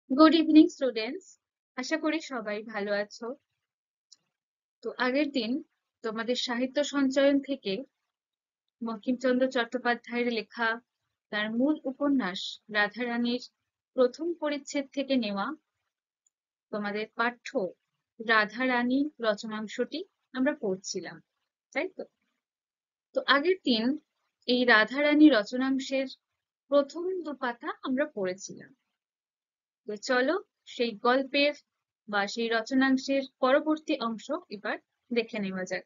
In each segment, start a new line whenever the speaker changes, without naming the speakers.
Good evening students. আশা করি সবাই ভালো আছো। তো আগের দিন তোমাদের সাহিত্য সঞ্চয়ন থেকে বঙ্কিমচন্দ্র চট্টোপাধ্যায়ের লেখা তার মূল উপন্যাস রাধারানীর প্রথম পরিচ্ছেদ থেকে নেওয়া তোমাদের পাঠ্য রাধারানী রচনাংশটি আমরা পড়ছিলাম, তাই তো? তো আগের দিন এই রাধারানী রচনাংশের প্রথম দুপাতা আমরা পড়েছিলাম। তো চলো সেই গল্পের বা সেই রচনাংশের পরবর্তী অংশ এবার দেখে নেওয়া যাক।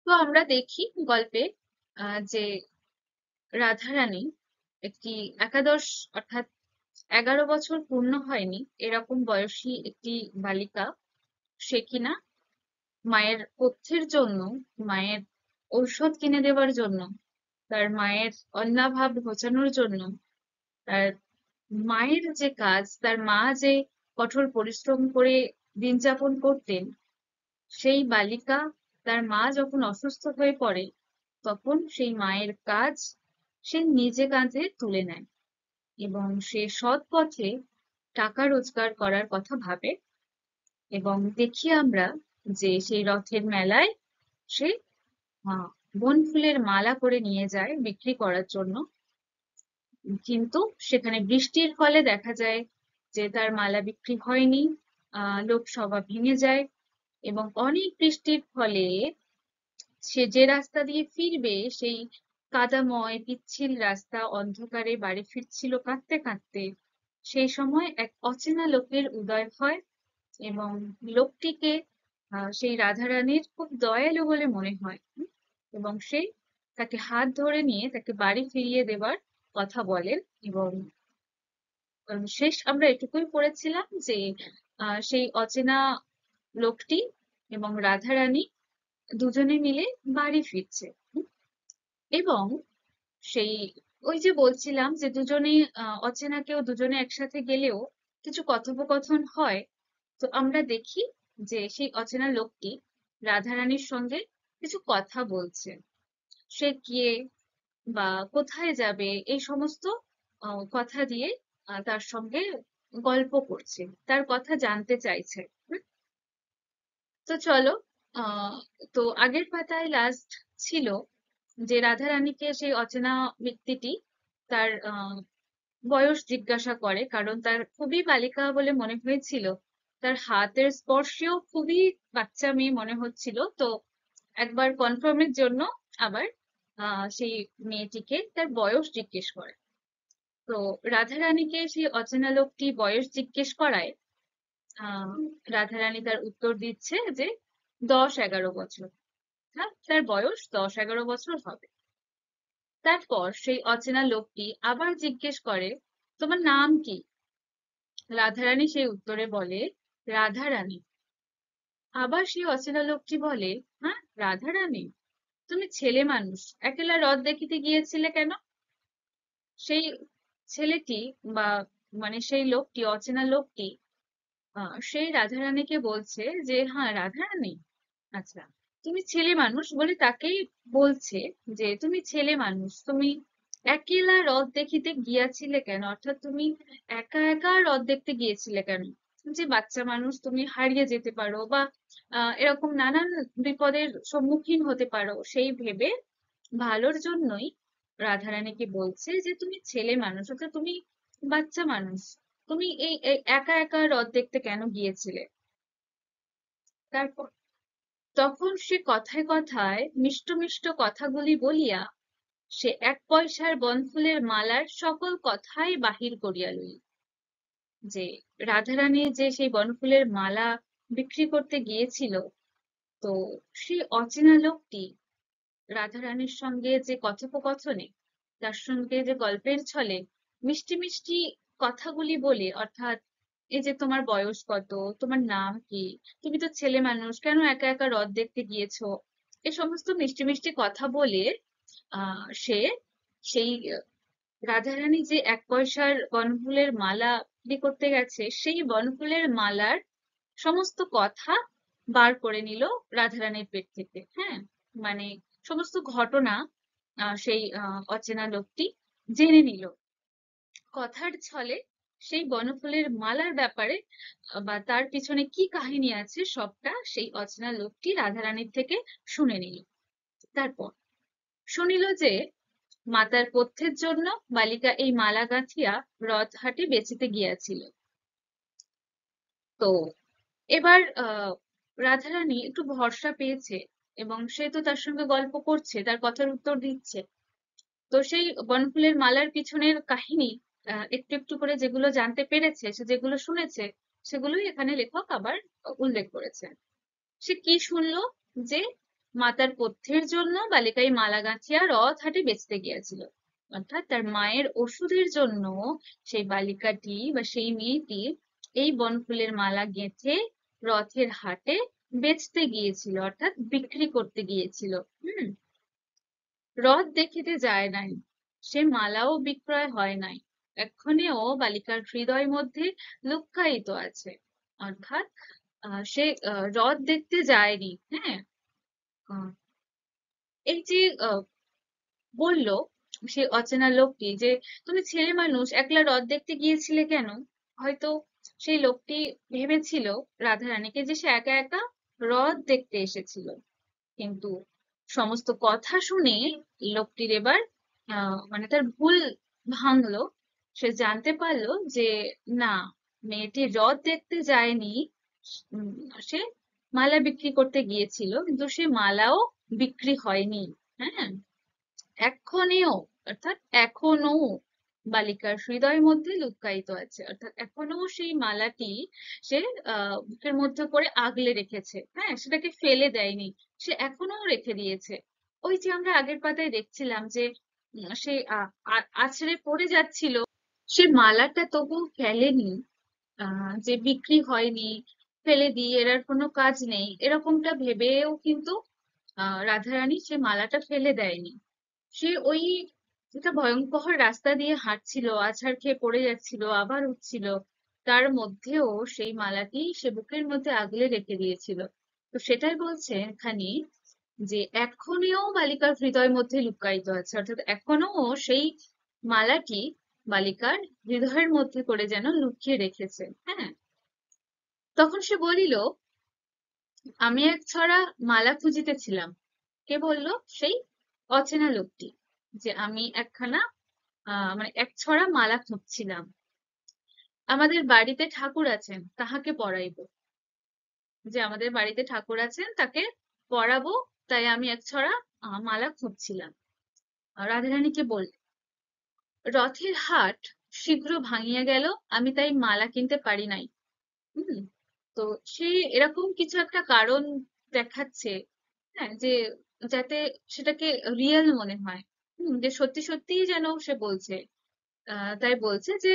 তো আমরা দেখি গল্পে যে রাধারানী একটি একাদশ অর্থাৎ 11 বছর পূর্ণ হয়নি এরকম বয়সী একটি বালিকা। সে কিনা মায়ের পথ্যের জন্য, মায়ের ঔষধ কিনে দেওয়ার জন্য, তার মায়ের অন্নাভাব ঘোচানোর জন্য, তার মায়ের যে কাজ, তার মা যে কঠোর পরিশ্রম করে দিন যাপন করতেন, সেই বালিকা তার মা যখন অসুস্থ হয়ে পড়ে তখন সেই মায়ের কাজ সে নিজে কাঁধে তুলে নেয় এবং সে সৎ পথে টাকা রোজগার করার কথা ভাবে। এবং দেখি আমরা যে সেই রথের মেলায় সে বনফুলের মালা করে নিয়ে যায় বিক্রি করার জন্য। কিন্তু সেখানে বৃষ্টির ফলে দেখা যায় যে তার মালা বিক্রি হয়নি। লোকসভা ভেঙে যায় এবং অনেক বৃষ্টির ফলে সে যে রাস্তা দিয়ে ফিরবে সেই কাদাময় পিচ্ছিল রাস্তা, অন্ধকারে বাড়ি ফিরছিল কাঁদতে কাঁদতে। সেই সময় এক অচেনা লোকের উদয় হয় এবং লোকটিকে সেই রাধারানীর খুব দয়ালু বলে মনে হয়। এবং সে তাকে হাত ধরে নিয়ে তাকে বাড়ি ফিরিয়ে দেবার কথা বলেন। এবং শেষ আমরা এটুকুই পড়েছিলাম যে সেই অচেনা লোকটি এবং রাধারানী দুজনে মিলে বাড়ি ফিরছে। এবং সেই ওই যে বলছিলাম যে দুজনেই অচেনা কেউ দুজনে একসাথে গেলেও কিছু কথোপকথন হয়। তো আমরা দেখি যে সেই অচেনা লোকটি রাধারানীর সঙ্গে কিছু কথা বলছে। সে কে বা কোথায় যাবে এই সমস্ত কথা দিয়ে তার সঙ্গে গল্প করছে, তার কথা জানতে চাইছে। তো চলো, আহ তো আগের পাতায় লাস্ট ছিল যে রাধারানীকে সেই অচেনা ব্যক্তিটি তার বয়স জিজ্ঞাসা করে, কারণ তার খুবই বালিকা বলে মনে হয়েছিল। তার হাতের স্পর্শেও খুবই বাচ্চা মেয়ে মনে হচ্ছিল। তো একবার কনফার্মের জন্য আবার সেই মেয়েটিকে তার বয়স জিজ্ঞেস করে। তো রাধারানীকে সেই অচেনা লোকটি বয়স জিজ্ঞেস করায় আহ রাধারানী তার উত্তর দিচ্ছে যে 10-11 বছর। হ্যাঁ, তার বয়স 10-11 বছর হবে। তারপর সেই অচেনা লোকটি আবার জিজ্ঞেস করে, তোমার নাম কি? রাধারানী সেই উত্তরে বলে, রাধারানী। আবার সেই অচেনা লোকটি বলে, হ্যাঁ, রাধারানী, তুমি ছেলে মানুষ, একলা হ্রদ দেখিতে গিয়েছিলে কেন? সেই ছেলেটি বা মানে সেই লোকটি, অচেনা লোকটি সেই রাধারানীকে বলছে যে, হ্যাঁ রাধারানী, আচ্ছা, তুমি ছেলে মানুষ বলে তাকেই বলছে যে তুমি ছেলে মানুষ, তুমি একলা হ্রদ দেখিতে গিয়াছিলে কেন, অর্থাৎ তুমি একা একা হ্রদ দেখতে গিয়েছিলে কেন? যে বাচ্চা মানুষ, তুমি হারিয়ে যেতে পারো বা এরকম নানান বিপদের সম্মুখীন হতে পারো, সেই ভেবে ভালোর জন্যই রাধারানীকে বলছে যে তুমি ছেলে মানুষ, অর্থাৎ তুমি বাচ্চা মানুষ, তুমি এই একা একা হ্রদ দেখতে কেন গিয়েছিলে? তারপর তখন সে কথায় কথায় মিষ্ট মিষ্ট কথাগুলি বলিয়া সে 1 পয়সার বনফুলের মালার সকল কথাই বাহির করিয়া লইল। যে রাধারানী যে সেই বনফুলের মালা বিক্রি করতে গিয়েছিল, তো সেই অচেনা লোকটি রাধারানীর সঙ্গে যে কথোপকথনে, তার সঙ্গে যে গল্পের ছলে মিষ্টি মিষ্টি কথাগুলি বলে, অর্থাৎ এই যে তোমার বয়স কত, তোমার নাম কি, তুমি তো ছেলে মানুষ, কেন একা একা হ্রদ দেখতে গিয়েছো, এই সমস্ত মিষ্টি মিষ্টি কথা বলে সে সেই রাধারানী যে 1 পয়সার বনফুলের মালা বিক্রি করতে গেছে সেই বনফুলের মালার সমস্ত কথা বার করে নিল রাধারানীর পেট থেকে। হ্যাঁ, মানে সমস্ত ঘটনা সেই অচেনা লোকটি জেনে নিল কথার ছলে। সেই বনফুলের মালার ব্যাপারে বা তার পিছনে কি কাহিনী আছে সবটা সেই অচেনা লোকটি রাধারানীর থেকে শুনে নিল। তারপর শুনিল যে মাতার পথ্যের জন্য বালিকা এই মালা গাঁথিয়া রথহাটে বেচিতে গিয়াছিল। তো এবার রাধারানী একটু ভরসা পেয়েছে এবং সে তো তার সঙ্গে গল্প করছে, তার কথার উত্তর দিচ্ছে। তো সেই বনফুলের মালার পিছনের কাহিনী একটু একটু করে যেগুলো জানতে পেরেছে, সে যেগুলো শুনেছে, সেগুলোই এখানে লেখক আবার উল্লেখ করেছেন। সে কি শুনলো? যে মাতার পথ্যের জন্য বালিকা এই মালা গাঁথিয়া রথ হাটে বেচতে গিয়েছিল। অর্থাৎ তার মায়ের ওষুধের জন্য সেই বালিকাটি বা সেই মেয়েটি এই বনফুলের মালা গেঁথে রথের হাটে বেচতে গিয়েছিল, অর্থাৎ বিক্রি করতে গিয়েছিল। হুম। রথ দেখিতে যায় নাই, সে মালাও বিক্রয় হয় নাই, এক্ষণেও বালিকার হৃদয় মধ্যে লুক্কায়িত আছে। অর্থাৎ সে রথ দেখতে যায়নি। হ্যাঁ। আহ, এই যে বললো সে অচেনা লোকটি যে তুমি ছেলে মানুষ একলা রথ দেখতে গিয়েছিলে কেন? হয়তো সেই লোকটি ভেবেছিল রাধারানীকে যে সে একা একা রথ দেখতে এসেছিল। কিন্তু সমস্ত কথা শুনে লোকটির এবার মানে তার ভুল ভাঙলো। সে জানতে পারলো যে না, মেয়েটি রথ দেখতে যায়নি, উম, সে মালা বিক্রি করতে গিয়েছিল, কিন্তু সে মালাও বিক্রি হয়নি। হ্যাঁ। এক্ষণেও, অর্থাৎ এখনো বালিকার হৃদয়ের মধ্যে লুক্কায়িত আছে, অর্থাৎ এখনো সেই মালাটি সে বুকের মধ্যে করে আগলে রেখেছে। হ্যাঁ, সেটাকে ফেলে দেয়নি, সে এখনো রেখে দিয়েছে। ওই যে আমরা আগের পাতায় দেখছিলাম যে সে আছড়ে পড়ে যাচ্ছিল, সে মালাটা তবু ফেলেনি। যে বিক্রি হয়নি, ফেলে দিই, এর আর কোনো কাজ নেই, এরকমটা ভেবেও কিন্তু রাধারানী সে মালাটা ফেলে দেয়নি। সে ওই একটা ভয়ঙ্কর রাস্তা দিয়ে হাঁটছিল, আছাড় খেয়ে পড়ে যাচ্ছিল, আবার উঠছিল, তার মধ্যেও সেই মালাটি সে বুকের মধ্যে আগলে রেখে দিয়েছিল। তো সেটাই বলছে এখানে যে এখনো বালিকার হৃদয়ের মধ্যে লুক্কায়িত আছে, অর্থাৎ এখনো সেই মালাটি বালিকার হৃদয়ের মধ্যে করে যেন লুকিয়ে রেখেছে। হ্যাঁ। তখন সে বলিল, আমি এক ছড়া মালা খুঁজিতেছিলাম। কে বললো? সেই অচেনা লোকটি, যে আমি একখানা মানে এক ছড়া মালা খুঁজছিলাম, আমাদের বাড়িতে ঠাকুর আছেন তাহাকে পরাইবো। যে আমাদের বাড়িতে ঠাকুর আছেন তাকে পরাবো, তাই আমি এক ছড়া মালা খুঁজছিলাম। রাধারানীকে বলল, রথের হাট শীঘ্র ভাঙিয়া গেল, আমি তাই মালা কিনতে পারি নাই। হুম। তো সে এরকম কিছু একটা কারণ দেখাচ্ছে। হ্যাঁ, যে যাতে সেটাকে রিয়েল মনে হয়। যে সত্যি সত্যিই যেন সে বলছে। তাই বলছে যে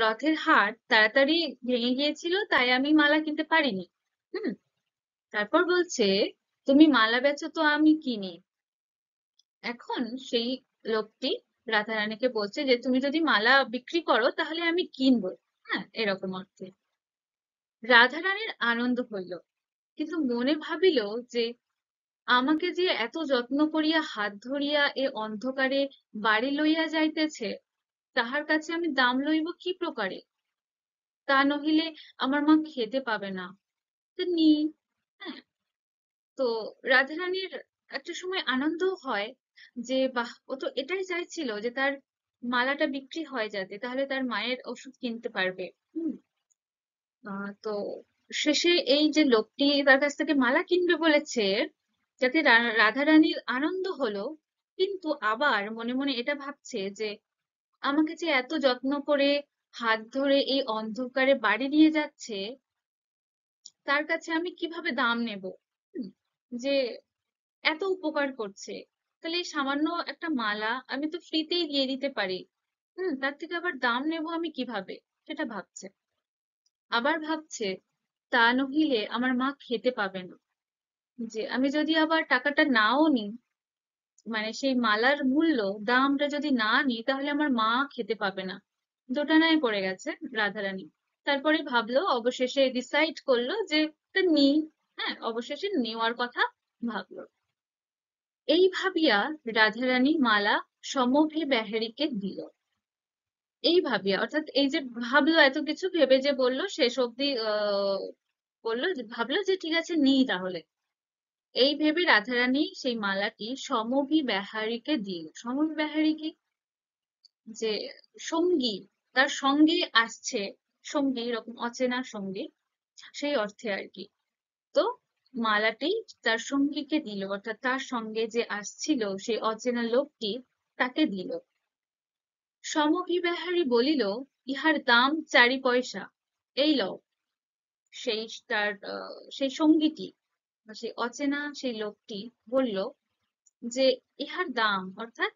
রথের হাট তাড়াতাড়ি ভেঙে গিয়েছিল, তাই আমি মালা কিনতে পারিনি। হুম। তারপর বলছে, তুমি মালা বেচো তো আমি কিনি। এখন সেই লোকটি রাধারানীকে বলছে যে তুমি যদি মালা বিক্রি করো তাহলে আমি কিনবো। হ্যাঁ, এরকম অর্থে। রাধারানীর আনন্দ হইল, কিন্তু মনে ভাবিল যে আমাকে যে এত যত্ন করিয়া হাত ধরিয়া এ অন্ধকারে বাড়ি লইয়া যাইতেছে, তাহার কাছে আমি দাম লইব কি প্রকারে? তা নহিলে আমার মা খেতে পাবে না। তো নি। হ্যাঁ। তো রাধারানীর একটা সময় আনন্দ হয় যে বাহ, ও তো এটাই চাইছিল যে তার মালাটা বিক্রি হয় যাতে, তাহলে তার মায়ের ওষুধ কিনতে পারবে। হুম। তো শেষে এই যে লোকটি তার কাছ থেকে মালা কিনবে বলেছে, যাতে রাধারানীর আনন্দ হলো, কিন্তু আবার মনে মনে এটা ভাবছে যে আমাকে যে এত যত্ন করে হাত ধরে এই অন্ধকারে বাড়ি নিয়ে যাচ্ছে, তার কাছে আমি কিভাবে দাম নেব? হুম, যে এত উপকার করছে, তাহলে এই সামান্য একটা মালা আমি তো ফ্রিতেই দিয়ে দিতে পারি। তার থেকে আবার দাম নেব আমি কিভাবে? সেটা ভাবছে। আবার ভাবছে, তা নহিলে আমার মা খেতে পাবে না। যে আমি যদি আবার টাকাটা নাও নিই, মানে সেই মালার মূল্য দামটা যদি না নিই, তাহলে আমার মা খেতে পাবে না। দোটানায় পড়ে গেছে রাধারানী। তারপরে ভাবলো, অবশেষে ডিসাইড করলো যে তা নিই। হ্যাঁ, অবশেষে নেওয়ার কথা ভাবলো। এই ভাবিয়া রাধারানী মালা সমভে বেহারিকে দিল। এই ভাবিয়া, অর্থাৎ এই যে ভাবলো, এত কিছু ভেবে যে বললো, শেষ অব্দি বললো যে, ভাবলো যে ঠিক আছে নিই তাহলে। এই ভেবে রাধারানী সেই মালাটি সমভি বেহারীকে দিল। সমভি বেহারী কি? যে সঙ্গী, তার সঙ্গে আসছে, সঙ্গী এরকম অচেনা সঙ্গী, সেই অর্থে আর কি। তো মালাটি তার সঙ্গীকে দিল, অর্থাৎ তার সঙ্গে যে আসছিল সেই অচেনা লোকটি, তাকে দিল। সমভিব্যাহারী বলিল, ইহার দাম 4 পয়সা, এই লও। সেই তার সেই সঙ্গীটি বা সেই অচেনা সেই লোকটি বলল যে, ইহার দাম অর্থাৎ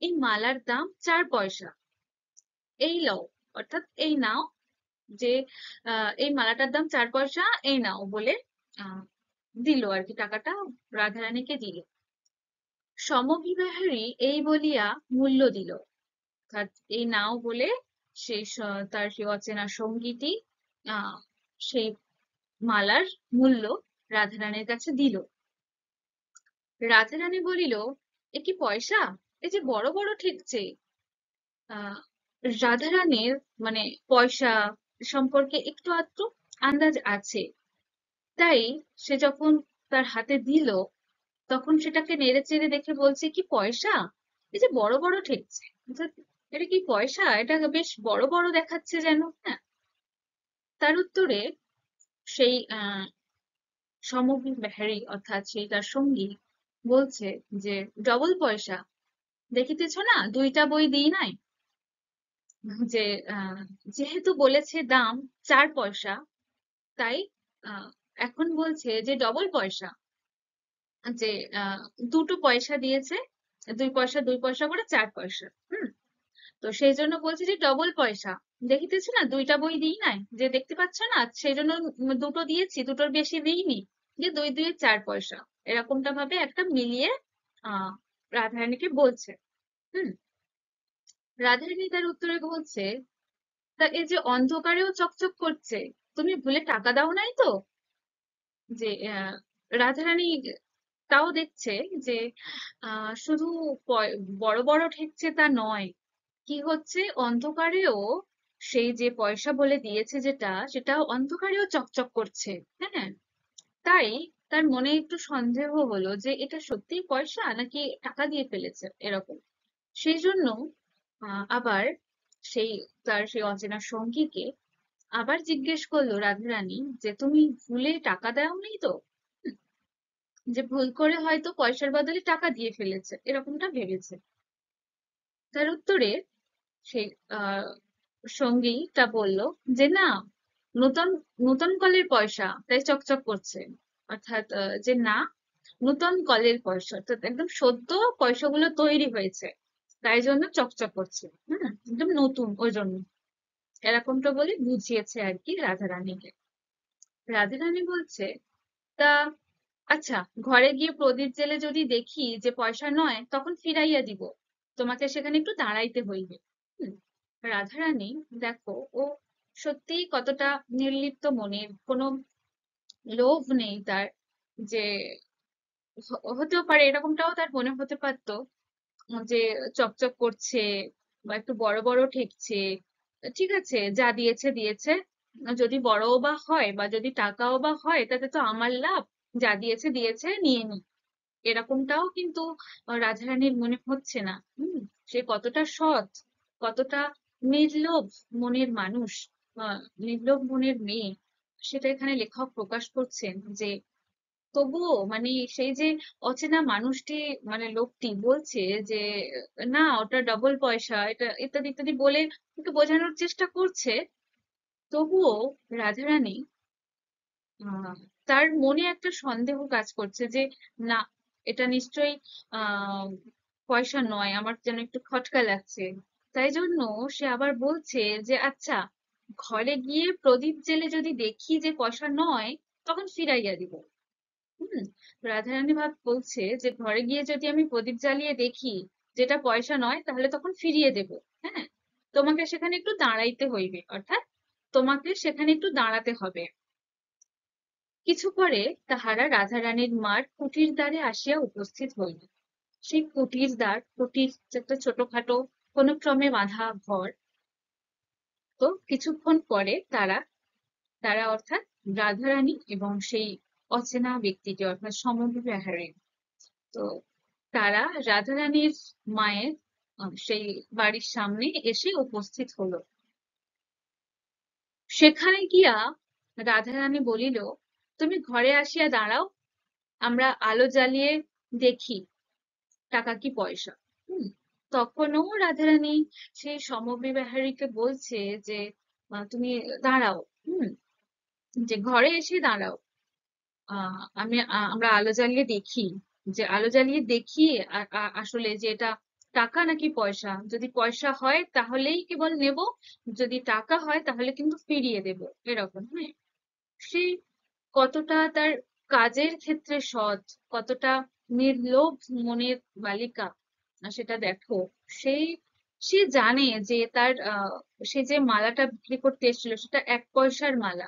এই মালার দাম 4 পয়সা, এই লও অর্থাৎ এই নাও, যে এই মালাটার দাম 4 পয়সা, এই নাও বলে আহ দিল আর কি, টাকাটা রাধারানীকে দিল। সমভিব্যাহারী এই বলিয়া মূল্য দিল, অর্থাৎ এই নাও বলে সেই তার সেই অচেনা সঙ্গীটি আহ সেই মালার মূল্য রাধারানীর কাছে দিল। রাধারানী বলিল, এ কি পয়সা, এই যে বড় বড় ঠেকছে। আহ রাধারানীর মানে পয়সা সম্পর্কে একটু আধটু আন্দাজ আছে, তাই সে যখন তার হাতে দিল, তখন সেটাকে নেড়ে চেড়ে দেখে বলছে, কি পয়সা, এই যে বড় বড় ঠেকছে, অর্থাৎ এটা কি পয়সা, এটা বেশ বড় বড় দেখাচ্ছে যেন। হ্যাঁ, তার উত্তরে সেই সমভি বেহারি অর্থাৎ সেই তার সঙ্গী বলছে যে, ডবল পয়সা, দেখিতেছ না দুইটা বই দিই নাই। যে যেহেতু বলেছে দাম 4 পয়সা, তাই আহ, এখন বলছে যে ডবল পয়সা, যে দুটো পয়সা দিয়েছে, 2 পয়সা 2 পয়সা করে 4 পয়সা। তো সেই জন্য বলছে যে ডবল পয়সা, দেখিতেছি না দুইটা বই দিই নাই, যে দেখতে পাচ্ছ না, সেই জন্য দুটো দিয়েছি, দুটোর বেশি দিইনি, যে 2 2 4 পয়সা, এরকমটা ভাবে একটা মিলিয়ে আহ রাধারানীকে বলছে। হুম রাধারানী তার উত্তরে বলছে, তা এই যে অন্ধকারেও চকচক করছে, তুমি ভুলে টাকা দাও নাই তো? যে রাধারানী তাও দেখছে যে শুধু বড় বড় ঠেকছে তা নয়, কি হচ্ছে, অন্ধকারেও সেই যে পয়সা বলে দিয়েছে যেটা, সেটা অন্ধকারেও চকচক করছে। হ্যাঁ, তাই তার মনে একটু সন্দেহ হলো যে এটা সত্যিই পয়সা নাকি টাকা দিয়ে ফেলেছে এরকম। সেই জন্য আবার সেই তার সেই অচেনা সঙ্গীকে আবার জিজ্ঞেস করলো রাধারানী, যে তুমি ভুলে টাকা দাওনি তো? হুম, যে ভুল করে হয়তো পয়সার বদলে টাকা দিয়ে ফেলেছে, এরকমটা ভেবেছে। তার উত্তরে সেই সঙ্গীটা বলল যে, না, নতুন নতুন কলের পয়সা, তাই চকচক করছে। অর্থাৎ যে না, নতুন কলের পয়সা, অর্থাৎ একদম সদ্য পয়সাগুলো তৈরি হয়েছে, তাই জন্য চকচক করছে। একদম নতুন, ওই জন্য এরকমটা বলে বুঝিয়েছে আর কি রাধারানীকে। রাধারানী বলছে, তা আচ্ছা, ঘরে গিয়ে প্রদীপ জেলে যদি দেখি যে পয়সা নয়, তখন ফিরাইয়া দিব, তোমাকে সেখানে একটু দাঁড়াইতে হইবে। হুম, রাধারানী দেখো, ও সত্যিই কতটা নির্লিপ্ত মনের, কোনো লোভ নেই তার, যে হতেও পারে এরকমটাও তার মনে হতে পারতো যে চকচক করছে বা একটু বড় বড় ঠেকছে, ঠিক আছে যা দিয়েছে দিয়েছে, যদি বড়ও বা হয় বা যদি টাকাও বা হয়, তাতে তো আমার লাভ, যা দিয়েছে দিয়েছে, নিয়ে নি, এরকমটাও কিন্তু রাধারানীর মনে হচ্ছে না। সে কতটা সৎ, কতটা নির্লোভ মনের মানুষ, নির্লোভ মনের মেয়ে, সেটা এখানে লেখক প্রকাশ করছেন। যে তবুও মানে সেই যে অচেনা মানুষটি, মানে লোকটি বলছে যে না ওটা ডবল পয়সা, এটা ইত্যাদি ইত্যাদি বলে একটু বোঝানোর চেষ্টা করছে, তবুও রাধারানী আহ তার মনে একটা সন্দেহ কাজ করছে যে না, এটা নিশ্চয়ই আহ পয়সা নয়, আমার যেন একটু খটকা লাগছে। তাই জন্য সে আবার বলছে যে, আচ্ছা, ঘরে গিয়ে প্রদীপ জেলে যদি দেখি যে পয়সা নয়, তখন ফিরাইয়া দিব। হুম রাধারানী বলছে যে ঘরে গিয়ে যদি আমি প্রদীপ জ্বালিয়ে দেখি যেটা পয়সা নয়, তাহলে তখন ফিরিয়ে দেব। হ্যাঁ, তোমাকে সেখানে একটু দাঁড়াইতে হইবে, অর্থাৎ তোমাকে সেখানে একটু দাঁড়াতে হবে। কিছু পরে তাহারা রাধারানীর মার কুটির দ্বারে আসিয়া উপস্থিত হইল। সেই কুটির দ্বার, কুটির একটা ছোটখাটো কোনো ক্রমে বাঁধা ঘর, তো কিছুক্ষণ পরে তারা তারা অর্থাৎ রাধারানী এবং সেই অচেনা ব্যক্তিটি অর্থাৎ সমবিবাহিনী, তো তারা রাধারানীর মায়ের সেই বাড়ির সামনে এসে উপস্থিত হলো। সেখানে গিয়া রাধারানী বলিল, তুমি ঘরে আসিয়া দাঁড়াও, আমরা আলো জ্বালিয়ে দেখি টাকা কি পয়সা। হুম। তখনও রাধারানী সেই সমবিবাহিনীকে বলছে যে তুমি দাঁড়াও, হুম, যে ঘরে এসে দাঁড়াও, আমরা আলো জ্বালিয়ে দেখি, যে আলো জ্বালিয়ে দেখি আসলে যে এটা টাকা নাকি পয়সা। যদি পয়সা হয় তাহলেই কেবল নেব, যদি টাকা হয় তাহলে কিন্তু ফিরিয়ে দেব। এরকম, হ্যাঁ। সে কতটা তার কাজের ক্ষেত্রে সৎ, কতটা নির্লোভ মনের বালিকা, সেটা দেখো। সেই সে জানে যে তার সে যে মালাটা বিক্রি করতে এসেছিল সেটা 1 পয়সার মালা,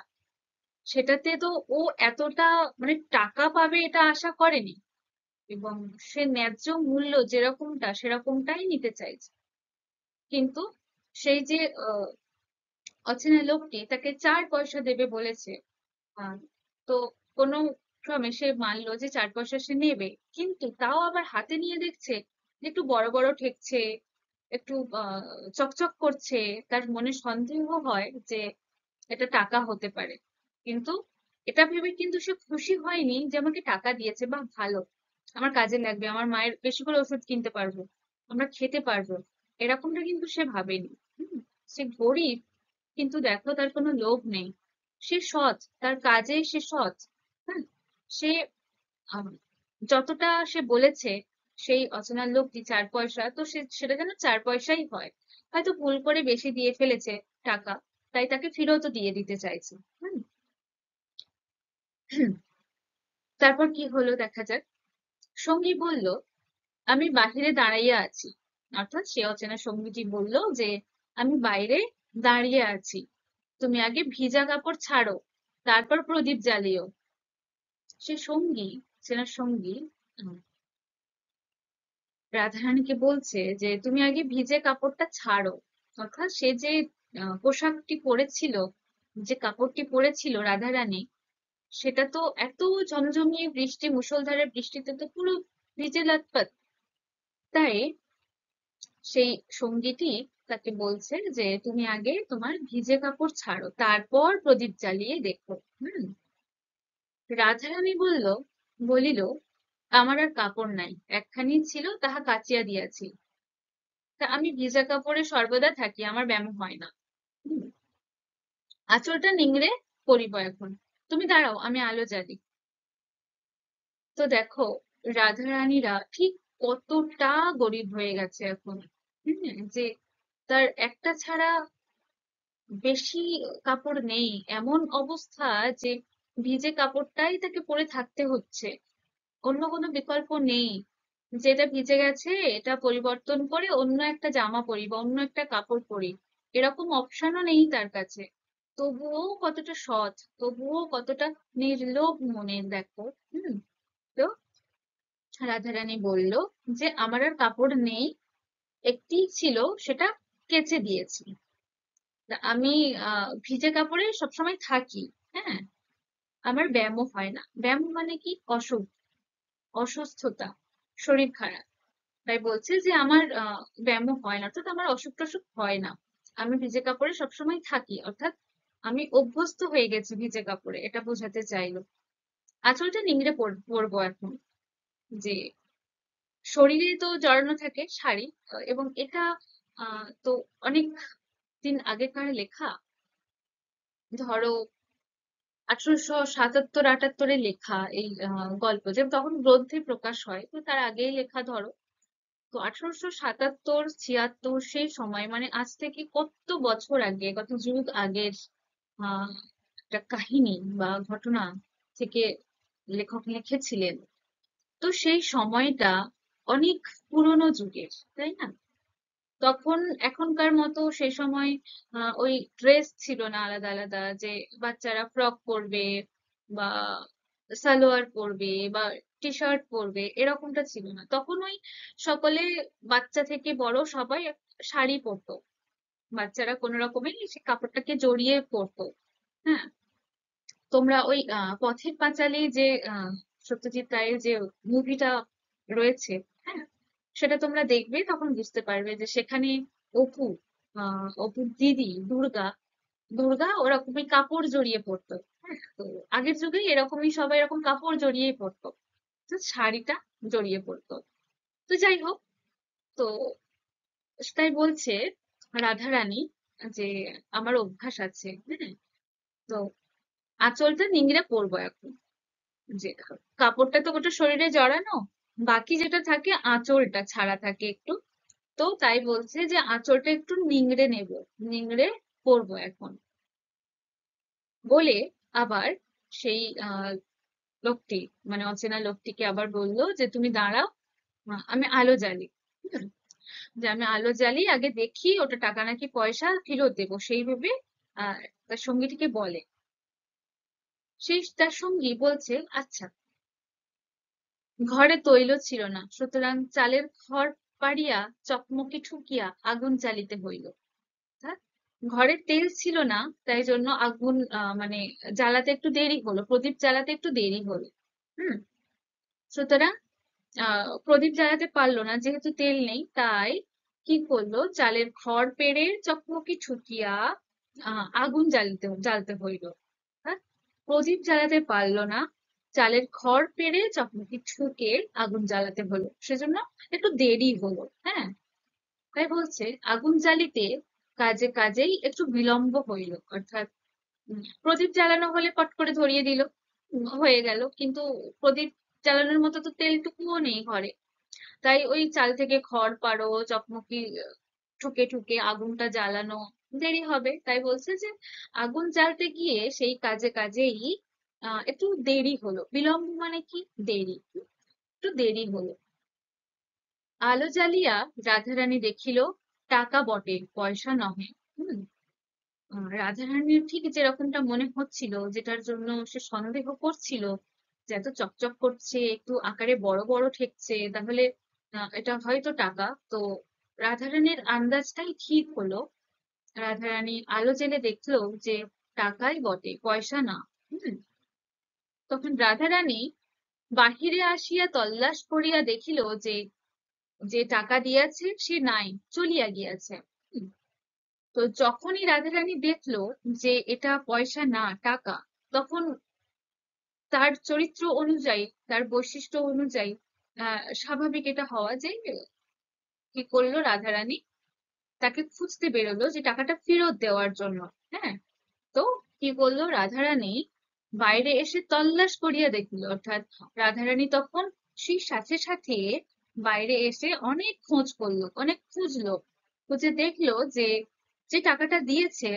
সেটাতে তো ও এতটা মানে টাকা পাবে এটা আশা করেনি, এবং সে ন্যায্য মূল্য যেরকমটা সেরকমটাই নিতে চাইছে। কিন্তু সেই যে অচেনা লোকটি তাকে 4 পয়সা দেবে বলেছে, আহ, তো কোনো ক্রমে সে মানলো যে 4 পয়সা সে নেবে, কিন্তু তাও আবার হাতে নিয়ে দেখছে যে একটু বড় বড় ঠেকছে, একটু চকচক করছে। তার মনে সন্দেহ হয় যে এটা টাকা হতে পারে, কিন্তু এটা ভেবে কিন্তু সে খুশি হয়নি যে আমাকে টাকা দিয়েছে, বা ভালো, আমার কাজে লাগবে, আমার মায়ের বেশি করে ওষুধ কিনতে পারবো, আমরা খেতে পারবো, এরকমটা কিন্তু সে ভাবেনি। সে গরিব, কিন্তু দেখো তার কোনো লোভ নেই, সে সৎ, তার কাজে সে সৎ। হ্যাঁ, সে আম, যতটা সে বলেছে সেই অচেনা লোকটি 4 পয়সা, তো সে সেটা যেন 4 পয়সাই হয়। হয়তো ভুল করে বেশি দিয়ে ফেলেছে টাকা, তাই তাকে ফেরতও দিয়ে দিতে চাইছে। হুম। তারপর কি হলো দেখা যাক। সঙ্গী বলল, আমি বাহিরে দাঁড়াইয়া আছি, অর্থাৎ সে অচেনা সঙ্গীটি বলল যে আমি বাইরে দাঁড়িয়ে আছি, তুমি আগে ভিজা কাপড় ছাড়ো, তারপর প্রদীপ জ্বালিও। সে সঙ্গী, চেনা সঙ্গী, উম, রাধারানীকে বলছে যে তুমি আগে ভিজে কাপড়টা ছাড়ো। অর্থাৎ সে যে পোশাকটি পরেছিল, যে কাপড়টি পরেছিল রাধারানী, সেটা তো এত ঝমঝমিয়ে বৃষ্টি, মুষলধারে বৃষ্টিতে তো পুরো ভিজে লাতপাত। তাই সেই সঙ্গীটি তাকে বলছে যে তুমি আগে তোমার ভিজে কাপড় ছাড়ো, তারপর প্রদীপ জ্বালিয়ে দেখো। হুম। রাধারানী বলিল, আমার আর কাপড় নাই, একখানি ছিল তাহা কাচিয়া দিয়াছি, তা আমি ভিজা কাপড়ে সর্বদা থাকি, আমার ব্যামো হয় না। হুম, আঁচলটা নিংড়ে পরিব এখন, তুমি দাঁড়াও আমি আলো জ্বালি। তো দেখো রাধারানীরা ঠিক কতটা গরিব হয়ে গেছে এখন। যে তার একটা ছাড়া বেশি কাপড় নেই, এমন অবস্থা যে ভিজে কাপড়টাই তাকে পরে থাকতে হচ্ছে, অন্য কোনো বিকল্প নেই। যেটা ভিজে গেছে এটা পরিবর্তন করে অন্য একটা জামা পরি বা অন্য একটা কাপড় পরি, এরকম অপশনও নেই তার কাছে। তবুও কতটা সৎ, তবুও কতটা নির্লোভ মনের দেখো। হুম। তো রাধারানী বলল যে আমার আর কাপড় নেই, একটি ছিল, সেটা কেচে দিয়েছি। তা আমি ভিজে কাপড়ে সবসময় থাকি। হ্যাঁ, আমার ব্যায়ামও হয় না। ব্যায়াম মানে কি? অসুখ, অসুস্থতা, শরীর খারাপ। তাই বলছে যে আমার ব্যায়ামও হয় না, অর্থাৎ আমার অসুখ টসুখ হয় না, আমি ভিজে কাপড়ে সবসময় থাকি, অর্থাৎ আমি অভ্যস্ত হয়ে গেছি ভিজে কাপড়ে, এটা বোঝাতে চাইলো। আঁচলটা নিংড়ে পরবো এখন, যে শরীরে তো জড়ানো থাকে শাড়ি, এবং এটা তো অনেক দিন আগেকার লেখা, ধরো 1877-78-এ লেখা এই গল্প, যে তখন গ্রন্থে প্রকাশ হয়, তো তার আগেই লেখা ধরো। তো 1877-76 সেই সময়, মানে আজ থেকে কত বছর আগে, কত যুগ আগের আহ একটা কাহিনী বা ঘটনা থেকে লেখক লিখেছিলেন। তো সেই সময়টা অনেক পুরোনো যুগের, তাই না? তখন এখনকার মতো সেই সময় ওই ড্রেস ছিল না আলাদা আলাদা, যে বাচ্চারা ফ্রক পরবে বা সালোয়ার পরবে বা টি শার্ট পরবে, এরকমটা ছিল না তখন। ওই সকলে, বাচ্চা থেকে বড় সবাই শাড়ি পরতো। বাচ্চারা কোনো রকমে সে কাপড়টাকে জড়িয়ে পড়তো। হ্যাঁ, তোমরা ওই পথের পাঁচালী যে আহ, সত্যজিৎ রায়ের যে মুভিটা রয়েছে, হ্যাঁ, সেটা তোমরা দেখবে, তখন বুঝতে পারবে যে সেখানে অপু, অপুর দিদি দুর্গা, দুর্গা ওরকমই কাপড় জড়িয়ে পড়তো। হ্যাঁ, তো আগের যুগে এরকমই সবাই এরকম কাপড় জড়িয়েই পড়তো, তো শাড়িটা জড়িয়ে পড়তো। তো যাই হোক, তো তাই বলছে রাধারানী যে আমার অভ্যাস আছে, হ্যাঁ, তো আঁচলটা নিংড়ে পরবো এখন, যে কাপড়টা তো গোটা শরীরে জড়ানো, বাকি যেটা থাকে আঁচলটা ছাড়া থাকে একটু। তো তাই বলছে যে আঁচলটা একটু নিংড়ে নেব, নিংড়ে পরবো এখন বলে আবার সেই লোকটি, মানে অচেনা লোকটিকে আবার বললো যে তুমি দাঁড়াও, আমি আলো জ্বালি। হুম, যে আমি আলো জ্বালি, আগে দেখি ওটা টাকা নাকি পয়সা, ফেরত দেবো সেই ভেবে তার সঙ্গীটিকে বলে। সেই তার সঙ্গী বলছে আচ্ছা, ঘরে তৈল ছিল না, সুতরাং চালের খড় পাড়িয়া চকমকি ঠুকিয়া আগুন জ্বালিতে হইল। অর্থাৎ ঘরে তেল ছিল না, তাই জন্য আগুন মানে জ্বালাতে একটু দেরি হলো, প্রদীপ জ্বালাতে একটু দেরি হলো। হুম, সুতরাং প্রদীপ জ্বালাতে পারলো না, যেহেতু তেল নেই, তাই কি করলো, চালের খড় পেড়ে চকমকি ঠুকিয়া আগুন জ্বালতে হইলো। অর্থাৎ প্রদীপ জ্বালাতে পারলো না, চালের খড় পেড়ে চকমকি ঠুকে আগুন জ্বালাতে হলো, সেজন্য একটু দেরি হলো। হ্যাঁ, তাই বলছে আগুন জ্বালিতে কাজে কাজেই একটু বিলম্ব হইল। অর্থাৎ প্রদীপ জ্বালানো হলে পট করে ধরিয়ে দিল, হয়ে গেল, কিন্তু প্রদীপ জ্বালানোর মতো তো তেলটুকুও নেই ঘরে। তাই ওই চাল থেকে খড় পাড়ো, চকমকি ঠুকে ঠুকে আগুনটা জ্বালানো দেরি হবে। তাই বলছে যে আগুন জ্বালতে গিয়ে সেই কাজে কাজেই একটু দেরি হলো। বিলম্ব মানে কি, দেরি, একটু দেরি হলো। আলো জ্বালিয়া রাধারানী দেখিল টাকা বটে, পয়সা নহে। হুম, রাধারানীর ঠিক যেরকমটা মনে হচ্ছিল, যেটার জন্য সে সন্দেহ করছিল, যে এত চকচক করছে, একটু আকারে বড় বড় ঠেকছে, তাহলে এটা হয়তো টাকা। তো রাধারানীর আন্দাজটাই ঠিক হলো। রাধারানী আলো জেলে দেখলো যে টাকাই বটে, পয়সা না। হুম, তখন রাধারানী বাহিরে আসিয়া তল্লাশ করিয়া দেখিল যে যে টাকা দিয়াছে সে নাই, চলিয়া গিয়াছে। হুম, তো যখনই রাধারানী দেখলো যে এটা পয়সা না, টাকা, তখন তার চরিত্র অনুযায়ী, তার বৈশিষ্ট্য অনুযায়ী স্বাভাবিক এটা হওয়া যে কি করলো রাধারানী, তাকে খুঁজতে বেরোলো যে টাকাটা ফেরত দেওয়ার জন্য। হ্যাঁ, তো কি করলো রাধারানী, বাইরে এসে তল্লাশ করিয়া দেখলো। অর্থাৎ রাধারানী তখন সেই সাথে সাথে বাইরে এসে অনেক খোঁজ করলো, অনেক খুঁজলো, খুঁজে দেখলো যে যে টাকাটা দিয়েছে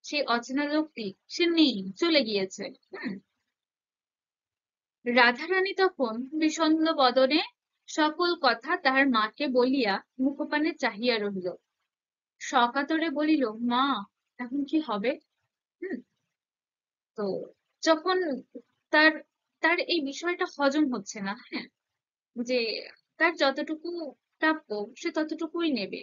সেই অচেনা লোকটি সে নেই, চলে গিয়েছে। হ্যাঁ, রাধারানী তখন বিষণ্ণ বদনে সকল কথা তাহার মাকে বলিয়া মুখপানে চাহিয়া রহিল। সকাতরে বলিল, মা, এখন কি হবে? হুম, তো যখন তার তার এই বিষয়টা হজম হচ্ছে না, হ্যাঁ, যে তার যতটুকু প্রাপ্য সে ততটুকুই নেবে,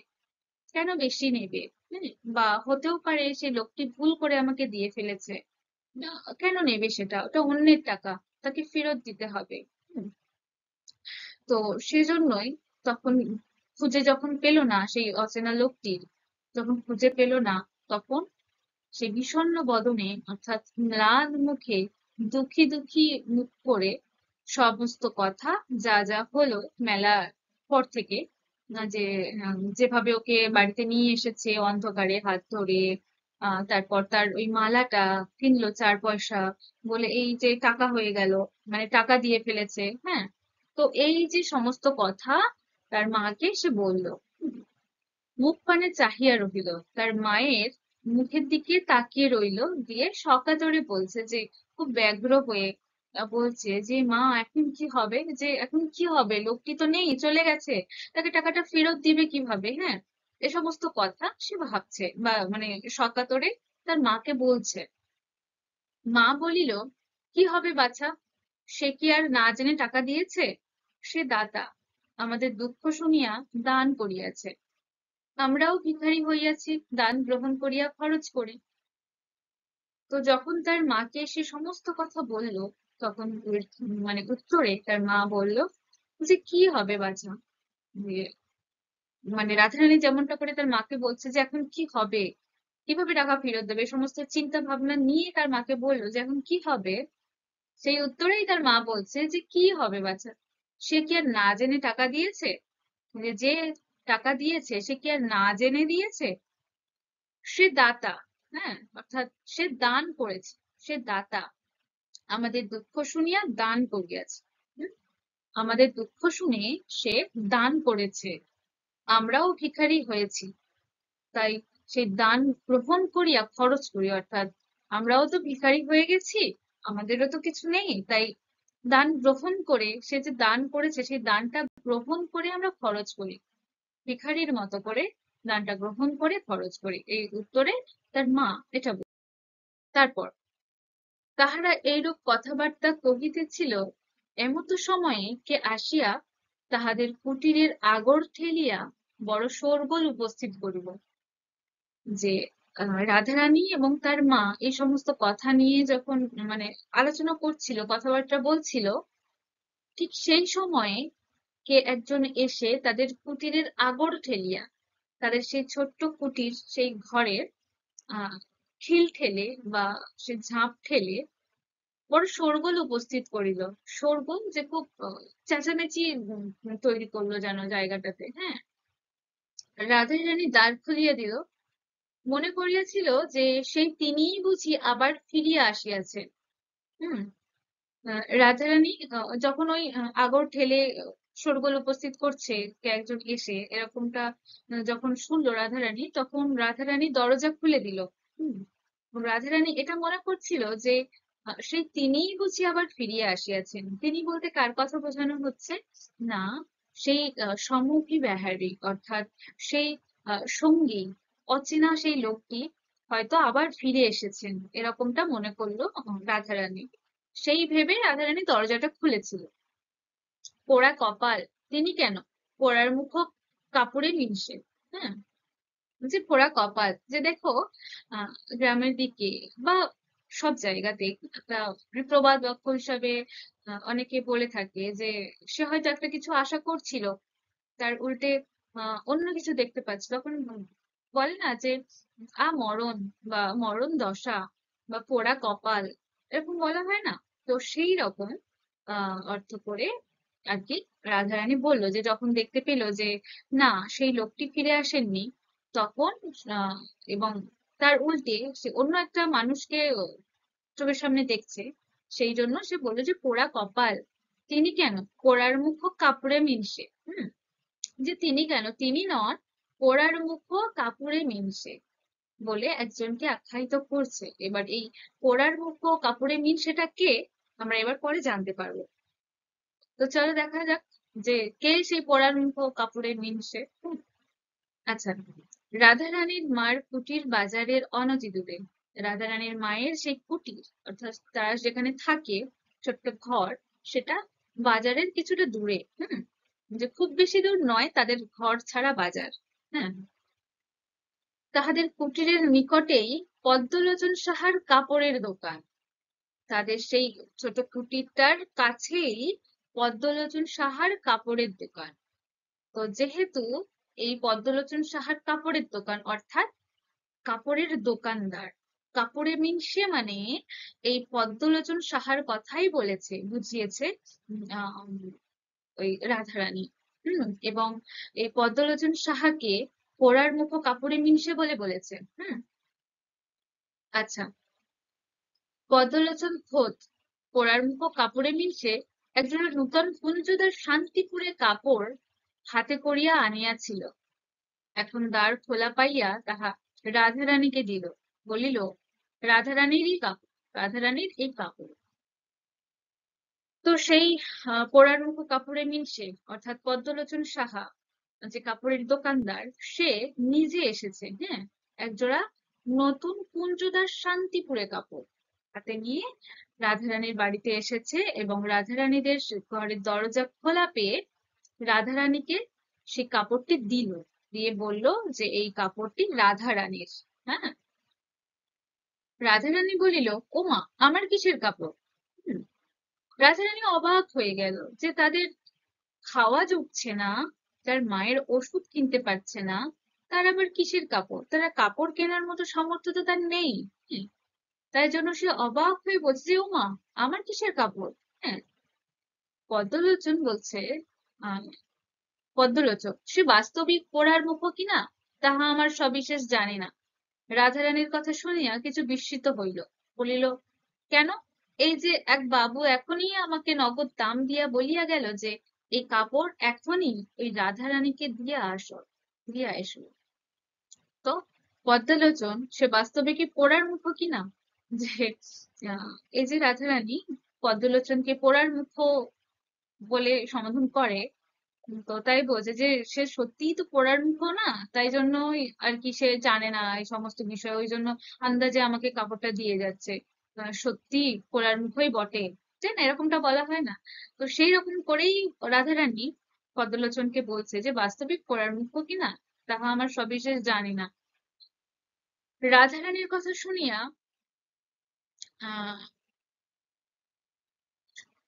কেন বেশি নেবে? হ্যাঁ, বা হতেও পারে সে লোকটি ভুল করে আমাকে দিয়ে ফেলেছে, কেন নেবে সেটা, ওটা অন্যের টাকা, তাকে ফেরত দিতে হবে। হুম, তো সেজন্যই তখন খুঁজে যখন পেল না সেই অচেনা লোকটির, যখন খুঁজে পেল না, তখন সে বিষণ্ণ বদনে, অর্থাৎ ম্লান মুখে, দুঃখী দুঃখী মুখ করে সমস্ত কথা যা যা হলো মেলার পর থেকে, যে যেভাবে ওকে বাড়িতে নিয়ে এসেছে অন্ধকারে হাত ধরে, তারপর তার ওই মালাটা কিনলো 4 পয়সা বলে, এই যে টাকা হয়ে গেল, মানে টাকা দিয়ে ফেলেছে। হ্যাঁ, তো এই যে সমস্ত কথা তার মাকে সে বলল। মুখ পানে চাহিয়া রহিল, তার মায়ের মুখের দিকে তাকিয়ে রইল, দিয়ে সকাতরে বলছে যে খুব ব্যগ্র হয়ে বলছে যে মা, এখন কি হবে, যে এখন কি হবে, লোকটি তো নেই, চলে গেছে, তাকে টাকাটা ফেরত দিবে কিভাবে? হ্যাঁ, এ সমস্ত কথা সে ভাবছে, বা মানে সকাতরে তার মাকে বলছে। মা বলিল, কি হবে বাছা, সে কি আর না জেনে টাকা দিয়েছে? সে দাতা, আমাদের দুঃখ শুনিয়া দান করিয়াছে। আমরাও ভিখারি হইয়াছি, দান গ্রহণ করিয়া খরচ করি। তো যখন তার মাকে সে সমস্ত কথা বলল, তখন মানে উত্তরে তার মা বলল যে কি হবে বাছা, যে মানে রাধারানী যেমনটা করে তার মাকে বলছে যে এখন কি হবে, কিভাবে টাকা ফেরত দেবে, এই সমস্ত চিন্তা ভাবনা নিয়ে তার মাকে বললো যে এখন কি হবে। সেই উত্তরেই তার মা বলছে যে কি হবে বাছা, সে কি আর না জেনে টাকা দিয়েছে? যে টাকা দিয়েছে সে কি আর না জেনে দিয়েছে? সে দাতা, হ্যাঁ, অর্থাৎ সে দান করেছে, সে দাতা, আমাদের দুঃখ শুনিয়া দান করিয়াছে। হুম? আমাদের দুঃখ শুনে সে দান করেছে, আমরাও ভিখারি হয়েছি, তাই সেই দান গ্রহণ করিয়া খরচ করি, অর্থাৎ আমরাও তো ভিখারি হয়ে গেছি, আমাদেরও তো কিছু নেই, তাই দান গ্রহণ করে, সে যে দান করেছে সেই দানটা গ্রহণ করে আমরা খরচ করি, ভিখারির মতো করে দানটা গ্রহণ করে খরচ করি। এই উত্তরে তার মা এটা তারপর তাহারা এইরূপ কথাবার্তা কহিতেছিল, এমতো সময়ে কে আসিয়া তাহাদের কুটিরের আগর ঠেলিয়া বড় শোরগোল উপস্থিত করিল। যে রাধারানী এবং তার মা এই সমস্ত কথা নিয়ে যখন মানে আলোচনা করছিল, কথাবার্তা বলছিল, ঠিক সেই সময়ে কে একজন এসে তাদের কুটিরের আগর ঠেলিয়া, তাদের সেই ছোট্ট কুটির সেই ঘরের আহ খিল ঠেলে বা সে ঝাঁপ ঠেলে বড় শোরগোল উপস্থিত করিল। শোরগোল যে খুব চেঁচামেচি তৈরি করলো যেন জায়গাটাতে, হ্যাঁ। রাধাই রানী দ্বার খুলিয়া দিল, মনে করিয়াছিল যে সেই তিনিই বুঝি আবার ফিরিয়া আসিয়াছে। হুম। রাধারানী যখন ওই আগর ঠেলে শোরগোল উপস্থিত করছে কে একজন এসে, এরকমটা যখন শুনলো রাধারানী, তখন রাধারানী দরজা খুলে দিল। হুম। রাধারানী এটা মনে করছিল যে সেই তিনিই বুঝি আবার ফিরিয়া আসিয়াছেন। তিনি বলতে কার কথা বোঝানো হচ্ছে? না, সেই সম্মুখী বেহারি, অর্থাৎ সেই সঙ্গী, অচেনা সেই লোকটি হয়তো আবার ফিরে এসেছেন, এরকমটা মনে করলো রাধারানী। সেই ভেবে রাধারানী দরজাটা খুলেছিল। পোড়া কপাল, তিনি কেন? পোড়ার মুখ কাপড়ে মিশে, হ্যাঁ, যে পোড়া কপাল, যে দেখো আহ গ্রামের দিকে বা সব জায়গাতে একটা প্রবাদ বাক্য হিসাবে অনেকে বলে থাকে যে সে হয়তো একটা কিছু আশা করছিল, তার উল্টে অন্য কিছু দেখতে পাচ্ছে, তখন বলে না যে মরণ বা মরণ দশা বা পোড়া কপাল, এরকম বলা হয় না? তো সেই রকম অর্থ করে আর কি রাধারানী বলল যে যখন দেখতে পেল যে না, সেই লোকটি ফিরে আসেননি, তখন আহ এবং তার উল্টে সে অন্য একটা মানুষকে চোখের সামনে দেখছে, সেই জন্য সে বললো যে পোড়া কপাল, তিনি কেন? পোড়ার মুখ কাপড়ে মিনসে। হুম। যে তিনি কেন, তিনি নন, পোড়ার মুখ কাপড়ে মিনসে বলে একজনকে আখ্যায়িত করছে। এবার এই পোড়ার মুখ কাপড়ে মিনসেটা কে, আমরা এবার পরে জানতে পারবো। তো চলো দেখা যাক যে কে সেই পোড়ার মুখ কাপড়ে মিনসে। আচ্ছা, রাধারানীর মার কুটির বাজারের অনতি দূরে। রাধারানীর মায়ের সেই কুটির, অর্থাৎ তারা যেখানে থাকে, ছোট্ট ঘর, সেটা বাজারের কিছুটা দূরে। হুম। যে খুব বেশি দূর নয়, তাদের ঘর ছাড়া বাজার। হ্যাঁ। তাহাদের কুটিরের নিকটেই পদ্মলোচন সাহার কাপড়ের দোকান। তাদের সেই ছোট কুটিরটার কাছেই পদ্মলোচন সাহার কাপড়ের দোকান। তো যেহেতু এই পদ্মলোচন সাহার কাপড়ের দোকান, অর্থাৎ কাপড়ের দোকানদার, কাপড়ে মিনসে মানে এই পদ্মলোচন সাহার কথাই বলেছে, বুঝিয়েছে আহ, ওই রাধারানী। এবং এই পদ্মলোচন সাহাকে পোড়ার মুখো কাপড়ে মিনসে বলে বলেছে। আচ্ছা, পদ্মলোচন খোদ পোড়ার মুখো কাপড়ে মিনসে একজনের নূতন কুঞ্জদার শান্তিপুরে কাপড় হাতে করিয়া আনিয়াছিল। এখন দ্বার খোলা পাইয়া তাহা রাধারানীকে দিল, বলিল রাধারানীরই কাপড়, রাধারানীর এই কাপড়। তো সেই পোড়ার মুখো কাপড়ে মিনসে, অর্থাৎ পদ্মলোচন সাহা, যে কাপড়ের দোকানদার, সে নিজে এসেছে, হ্যাঁ, একজোড়া নতুন কুঞ্জদার শান্তিপুরে কাপড় হাতে নিয়ে রাধারানীর বাড়িতে এসেছে, এবং রাধারানীদের ঘরের দরজা খোলা পেয়ে রাধারানীকে সেই কাপড়টি দিল। দিয়ে বলল যে এই কাপড়টি রাধা রানীর। হ্যাঁ, রাধা রানী বলিল, ওমা, আমার কিসের কাপড়? হুম, রাধা রানী অবাক হয়ে গেল যে তাদের খাওয়া জুটছে না, তার মায়ের ওষুধ কিনতে পারছে না, তার আবার কিসের কাপড়? তারা কাপড় কেনার মতো সামর্থ্য তো তার নেই। হুম, তাই জন্য সে অবাক হয়ে বলছে যে, ওমা, আমার কিসের কাপড়? হ্যাঁ, পদ্মলোচন বলছে, আহ পদ্মলোচন, সে বাস্তবিক পোড়ার মুখ কিনা তাহা আমার সবিশেষ জানি না। রাধারানীর কথা শুনিয়া কিছু বিস্মিত হইল, বলিল, কেন? এই যে এক বাবু এখনই আমাকে নগদ দাম দিয়া বলিয়া গেল যে এই কাপড় এখনই ওই রাধারানীকে দিয়া এসো। তো পদ্মলোচন সে বাস্তবে কি পোড়ার মুখ কিনা, যে এই যে রাধারানী পদ্মলোচনকে পোড়ার মুখ বলে সম্বোধন করে, তো তাই বলছে যে সে সত্যিই তো পড়ার মুখো না, তাই জন্যই আর কি সে জানে না এই সমস্ত বিষয়, ওই জন্য আন্দাজে আমাকে কাপড়টা দিয়ে যাচ্ছে। সত্যি পড়ার মুখোই বটে, তাই না? এরকমটা বলা হয় না? তো সেই রকম করেই রাধারানী পদ্মলোচনকে বলছে যে বাস্তবিক পড়ার মুখো কিনা তাহা আমার সবিশেষ জানি না। রাধারানীর কথা শুনিয়া আহ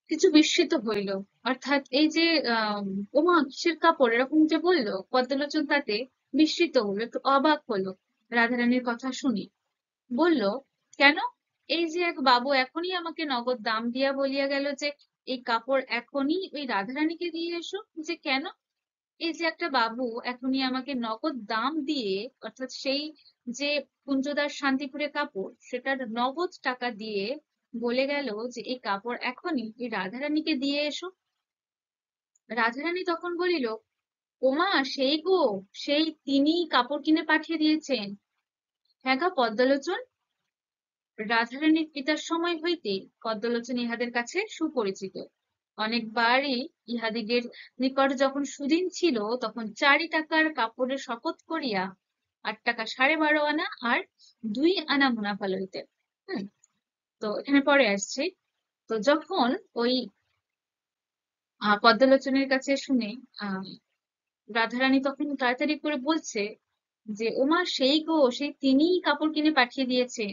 কিছু বিস্মিত হইল, অর্থাৎ এই যে আহ ওমা, কিসের কাপড়, এরকম যে বললো পদ্মলোচন, তাতে বিস্মিত হলো, একটু অবাক হলো রাধারানীর কথা শুনি। বলল, কেন? এই যে এক বাবু এখনই আমাকে নগদ দাম দিয়া বলিয়া গেল যে এই কাপড় এখনই ওই রাধারানীকে দিয়ে এসো। যে কেন? এই যে একটা বাবু এখনই আমাকে নগদ দাম দিয়ে, অর্থাৎ সেই যে কুঞ্জদার শান্তিপুরে কাপড়, সেটার নগদ টাকা দিয়ে বলে গেল যে এই কাপড় এখনই এই রাধারানীকে দিয়ে এসো। রাধারানী তখন বলিল, ওমা, সেই গো, সেই তিনি কাপড় কিনে পাঠিয়ে দিয়েছেন। হ্যাঁ গা পদ্মলোচন, রাধারানীর পিতার সময় হইতে পদ্মলোচন ইহাদের কাছে সুপরিচিত। অনেকবারই ইহাদিগের নিকট যখন সুদিন ছিল, তখন 4 টাকার কাপড়ের শপথ করিয়া 8 টাকা 12.5 আনা আর 2 আনা মুনাফা লইতেন। হুম, তো এখানে পরে আসছে। তো যখন ওই পদ্মলোচনের কাছে শুনে আহ রাধারানী তখন তাড়াতাড়ি করে বলছে যে, ওমা, সেই গো, সেই তিনিই কাপড় কিনে পাঠিয়ে দিয়েছে।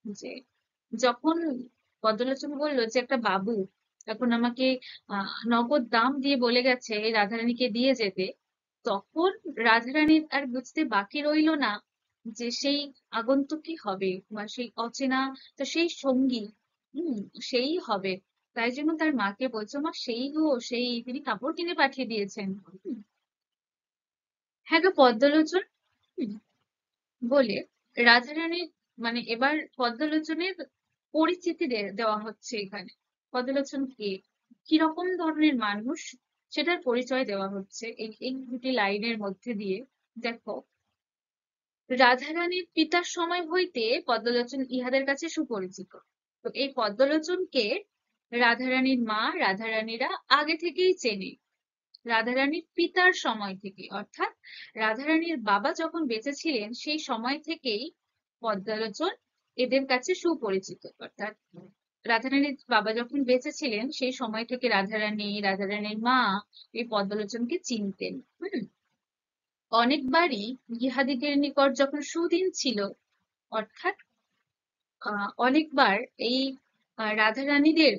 যে যখন পদ্মলোচন বলল যে একটা বাবু এখন আমাকে নগদ দাম দিয়ে বলে গেছে এই রাধারানীকে দিয়ে যেতে, তখন রাধারানীর আর বুঝতে বাকি রইল না যে সেই আগন্তুক কি হবে, বা সেই অচেনা, তো সেই সঙ্গী হম সেই হবে। তাই জন্য তার মাকে বলছো, মা, সেই গো, সেই তিনি কাপড় কিনে পাঠিয়ে দিয়েছেন। হ্যাঁ গো পদ্মলোচন, হুম, বলে রাধারানীর, মানে এবার পদ্মলোচনের পরিচিতি দেওয়া হচ্ছে এখানে। পদ্মলোচন কে, কিরকম ধরনের মানুষ, সেটার পরিচয় দেওয়া হচ্ছে এই এই দুটি লাইনের মধ্যে দিয়ে। দেখো, রাধারানীর পিতার সময় হইতে পদ্মলোচন ইহাদের কাছে সুপরিচিত। তো এই পদ্মলোচনকে রাধারানীর মা, রাধারানীরা আগে থেকেই চেনে, রাধারানীর পিতার সময় থেকে, অর্থাৎ রাধারানীর বাবা যখন বেঁচে ছিলেন সেই সময় থেকেই পদ্মলোচন এদের কাছে সুপরিচিত। অর্থাৎ রাধারানীর বাবা যখন বেঁচে ছিলেন সেই সময় থেকে রাধারানী, রাধারানীর মা এই পদ্মলোচনকে চিনতেন। অনেকবারই ইহাদিগের নিকট যখন সুদিন ছিল, অর্থাৎ অনেকবার এই রাধারানীদের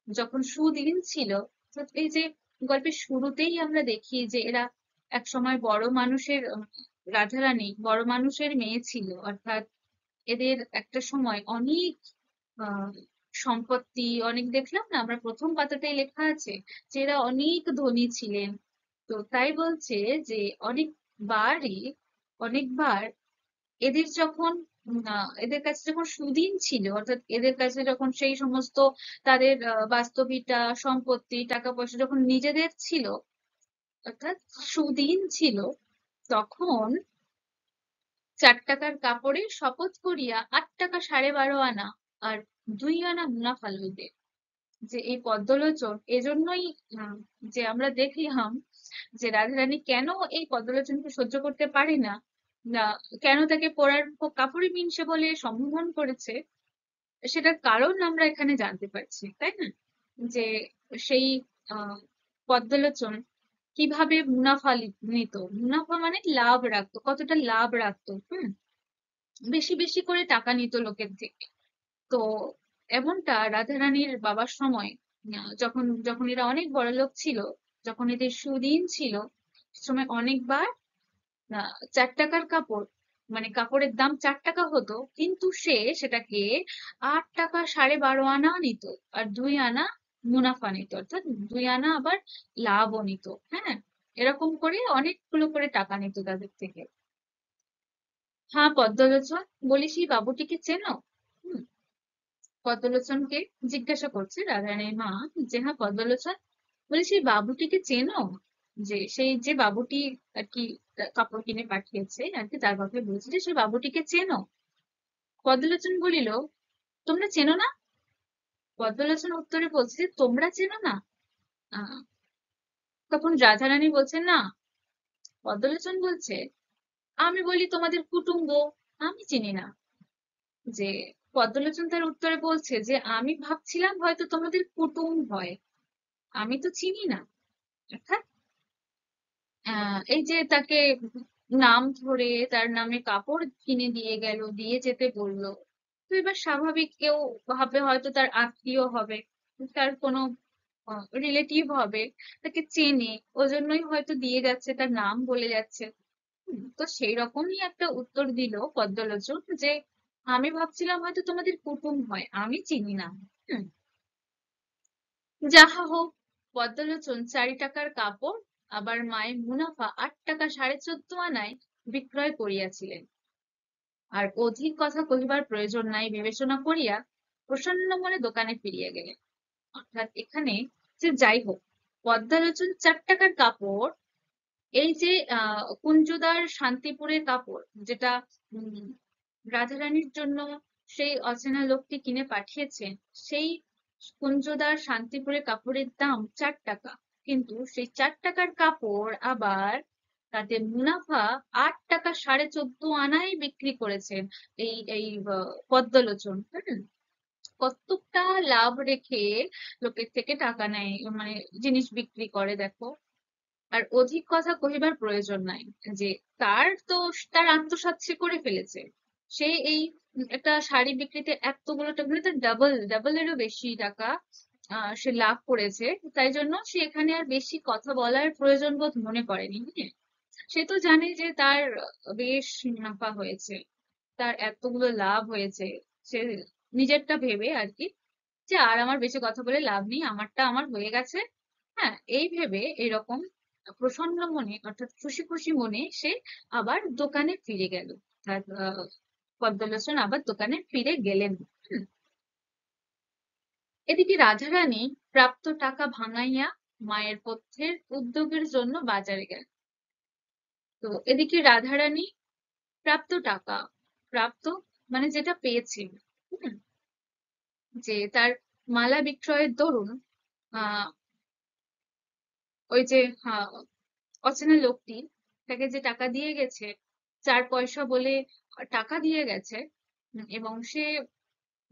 যখন সুদিন ছিল, তো এই যে গল্পের শুরুতেই আমরা দেখি যে এরা এক সময় বড় মানুষের, রাধারানী বড় মানুষের মেয়ে ছিল, অর্থাৎ এদের একটা সময় অনেক আহ সম্পত্তি অনেক, দেখলাম না আমরা প্রথম পাতাতেই লেখা আছে যে এরা অনেক ধনী ছিলেন। তো তাই বলছে যে অনেকবারই, অনেকবার এদের যখন এদের কাছে যখন সুদিন ছিল, অর্থাৎ এদের কাছে যখন সেই সমস্ত তাদের বাস্তবিকটা সম্পত্তি টাকা পয়সা যখন নিজেদের ছিল, অর্থাৎ সুদিন ছিল, তখন 4 টাকার কাপড়ে শপথ করিয়া 8 টাকা 12.5 আনা আর 2 আনা মুনাফা লইবে। যে এই পদ্মলোচন এজন্যই, আহ, যে আমরা দেখলাম যে রাধারানী কেন এই পদ্মলোচনকে সহ্য করতে পারে না, না কেন তাকে পরার কাপড়ে মিনসে বলে সম্বোধন করেছে, সেটার কারণ আমরা এখানে জানতে পারছি, তাই না? যে সেই আহ পদ্মলোচন কিভাবে মুনাফা নিত, মুনাফা মানে লাভ রাখতো, কতটা লাভ রাখতো। বেশি বেশি করে টাকা নিত লোকের থেকে। তো এমনটা রাধারানীর বাবার সময়, যখন যখন এরা অনেক বড়লোক ছিল, যখন এদের সুদিন ছিল, সে সময় অনেকবার 4 টাকার কাপড়, মানে কাপড়ের দাম 4 টাকা হতো, কিন্তু সে সেটাকে 8 টাকা 12.5 আনা নিত, আর 2 আনা মুনাফা নিত, অর্থাৎ 2 আনা আবার লাভও নিত। হ্যাঁ, এরকম করে অনেকগুলো করে টাকা নিত তাদের থেকে। হ্যাঁ পদ্মলোচন, বলি সেই বাবুটিকে চেনো? হুম, পদ্মলোচনকে জিজ্ঞাসা করছে রাধারানীর মা, যে হ্যাঁ পদ্মলোচন, বলি সেই বাবুটিকে চেনো? যে সেই যে বাবুটি আর কি কাপড় কিনে পাঠিয়েছে আর কি, তার কথা বলছি, যে সেই বাবুটিকে চেনো? পদ্মলোচন বলিল, তোমরা চেনো না? পদ্মলোচন উত্তরে বলছে যে, তোমরা চেনো না? আহ তখন রাধারানী বলছে না। পদ্মলোচন বলছে, আমি বলি তোমাদের কুটুম্ব, আমি চিনি না। যে পদ্মলোচন তার উত্তরে বলছে যে, আমি ভাবছিলাম হয়তো তোমাদের কুটুম হয়, আমি তো চিনি না। অর্থাৎ এই যে তাকে নাম ধরে তার নামে কাপড় কিনে দিয়ে গেল, দিয়ে যেতে বললো, তো এবার স্বাভাবিক কেউ ভাবে হয়তো তার আত্মীয় হবে, তার কোনো রিলেটিভ হবে, তাকে চেনে, ওজন্যই হয়তো দিয়ে যাচ্ছে, তার নাম বলে যাচ্ছে। তো সেই রকমই একটা উত্তর দিল পদ্মলোচন, যে আমি ভাবছিলাম হয়তো তোমাদের কুটুম হয়, আমি চিনি না। হুম, যাহা হোক, পদ্মলোচন 4 টাকার কাপড় আবার মায়ের মুনাফা 8 টাকা 14.5 আনায় বিক্রয় করিয়াছিলেন। আর অধিক কথা কহিবার প্রয়োজন নাই বিবেচনা করিয়া প্রসন্ন মনে দোকানে ফিরিয়া গেলেন। অর্থাৎ এখানে যে যাই হোক, পদ্মলোচন 4 টাকার কাপড়, এই যে কুঞ্জদার শান্তিপুরের কাপড়, যেটা উম রাধারানীর জন্য সেই অচেনা লোকটি কিনে পাঠিয়েছেন, সেই কুঞ্জদার শান্তিপুরের কাপড়ের দাম 4 টাকা, কিন্তু সেই 4 টাকার কাপড় আবার তাতে মুনাফা 8 টাকা 14.5 আনায় বিক্রি করেছেন এই এই পদ্মলোচন। কতটা লাভ রেখে লোকের থেকে টাকা নেয়, মানে জিনিস বিক্রি করে দেখো। আর অধিক কথা কহিবার প্রয়োজন নাই, যে তার তো তার আত্মসাৎ সে করে ফেলেছে। সে এই একটা শাড়ি বিক্রিতে এতগুলো টাকা, মানে তার ডাবলেরও বেশি টাকা সে লাভ করেছে। তাই জন্য সে এখানে আর বেশি কথা বলার প্রয়োজন বোধ মনে করেনি। হ্যাঁ, সে তো জানে যে তার বেশ মুনাফা হয়েছে, তার এতগুলো লাভ হয়েছে। সে নিজেরটা ভেবে আর কি, যে আর আমার বেশি কথা বলে লাভ নেই, আমারটা আমার হয়ে গেছে। হ্যাঁ, এই ভেবে এরকম প্রসন্ন মনে, অর্থাৎ খুশি খুশি মনে সে আবার দোকানে ফিরে গেল। অর্থাৎ পদ্মলোচন আবার দোকানে ফিরে গেলেন। হুম। এদিকে রাধারানী প্রাপ্ত টাকা ভাঙাইয়া মায়ের পথ্যের উদ্যোগের জন্য বাজারে গেল। তো এদিকে রাধারানী প্রাপ্ত টাকা, প্রাপ্ত মানে যেটা পেয়েছিল, হুম, যে তার মালা বিক্রয়ের দরুন আহ ওই যে অচেনা লোকটি তাকে যে টাকা দিয়ে গেছে, 4 পয়সা বলে টাকা দিয়ে গেছে, এবং সে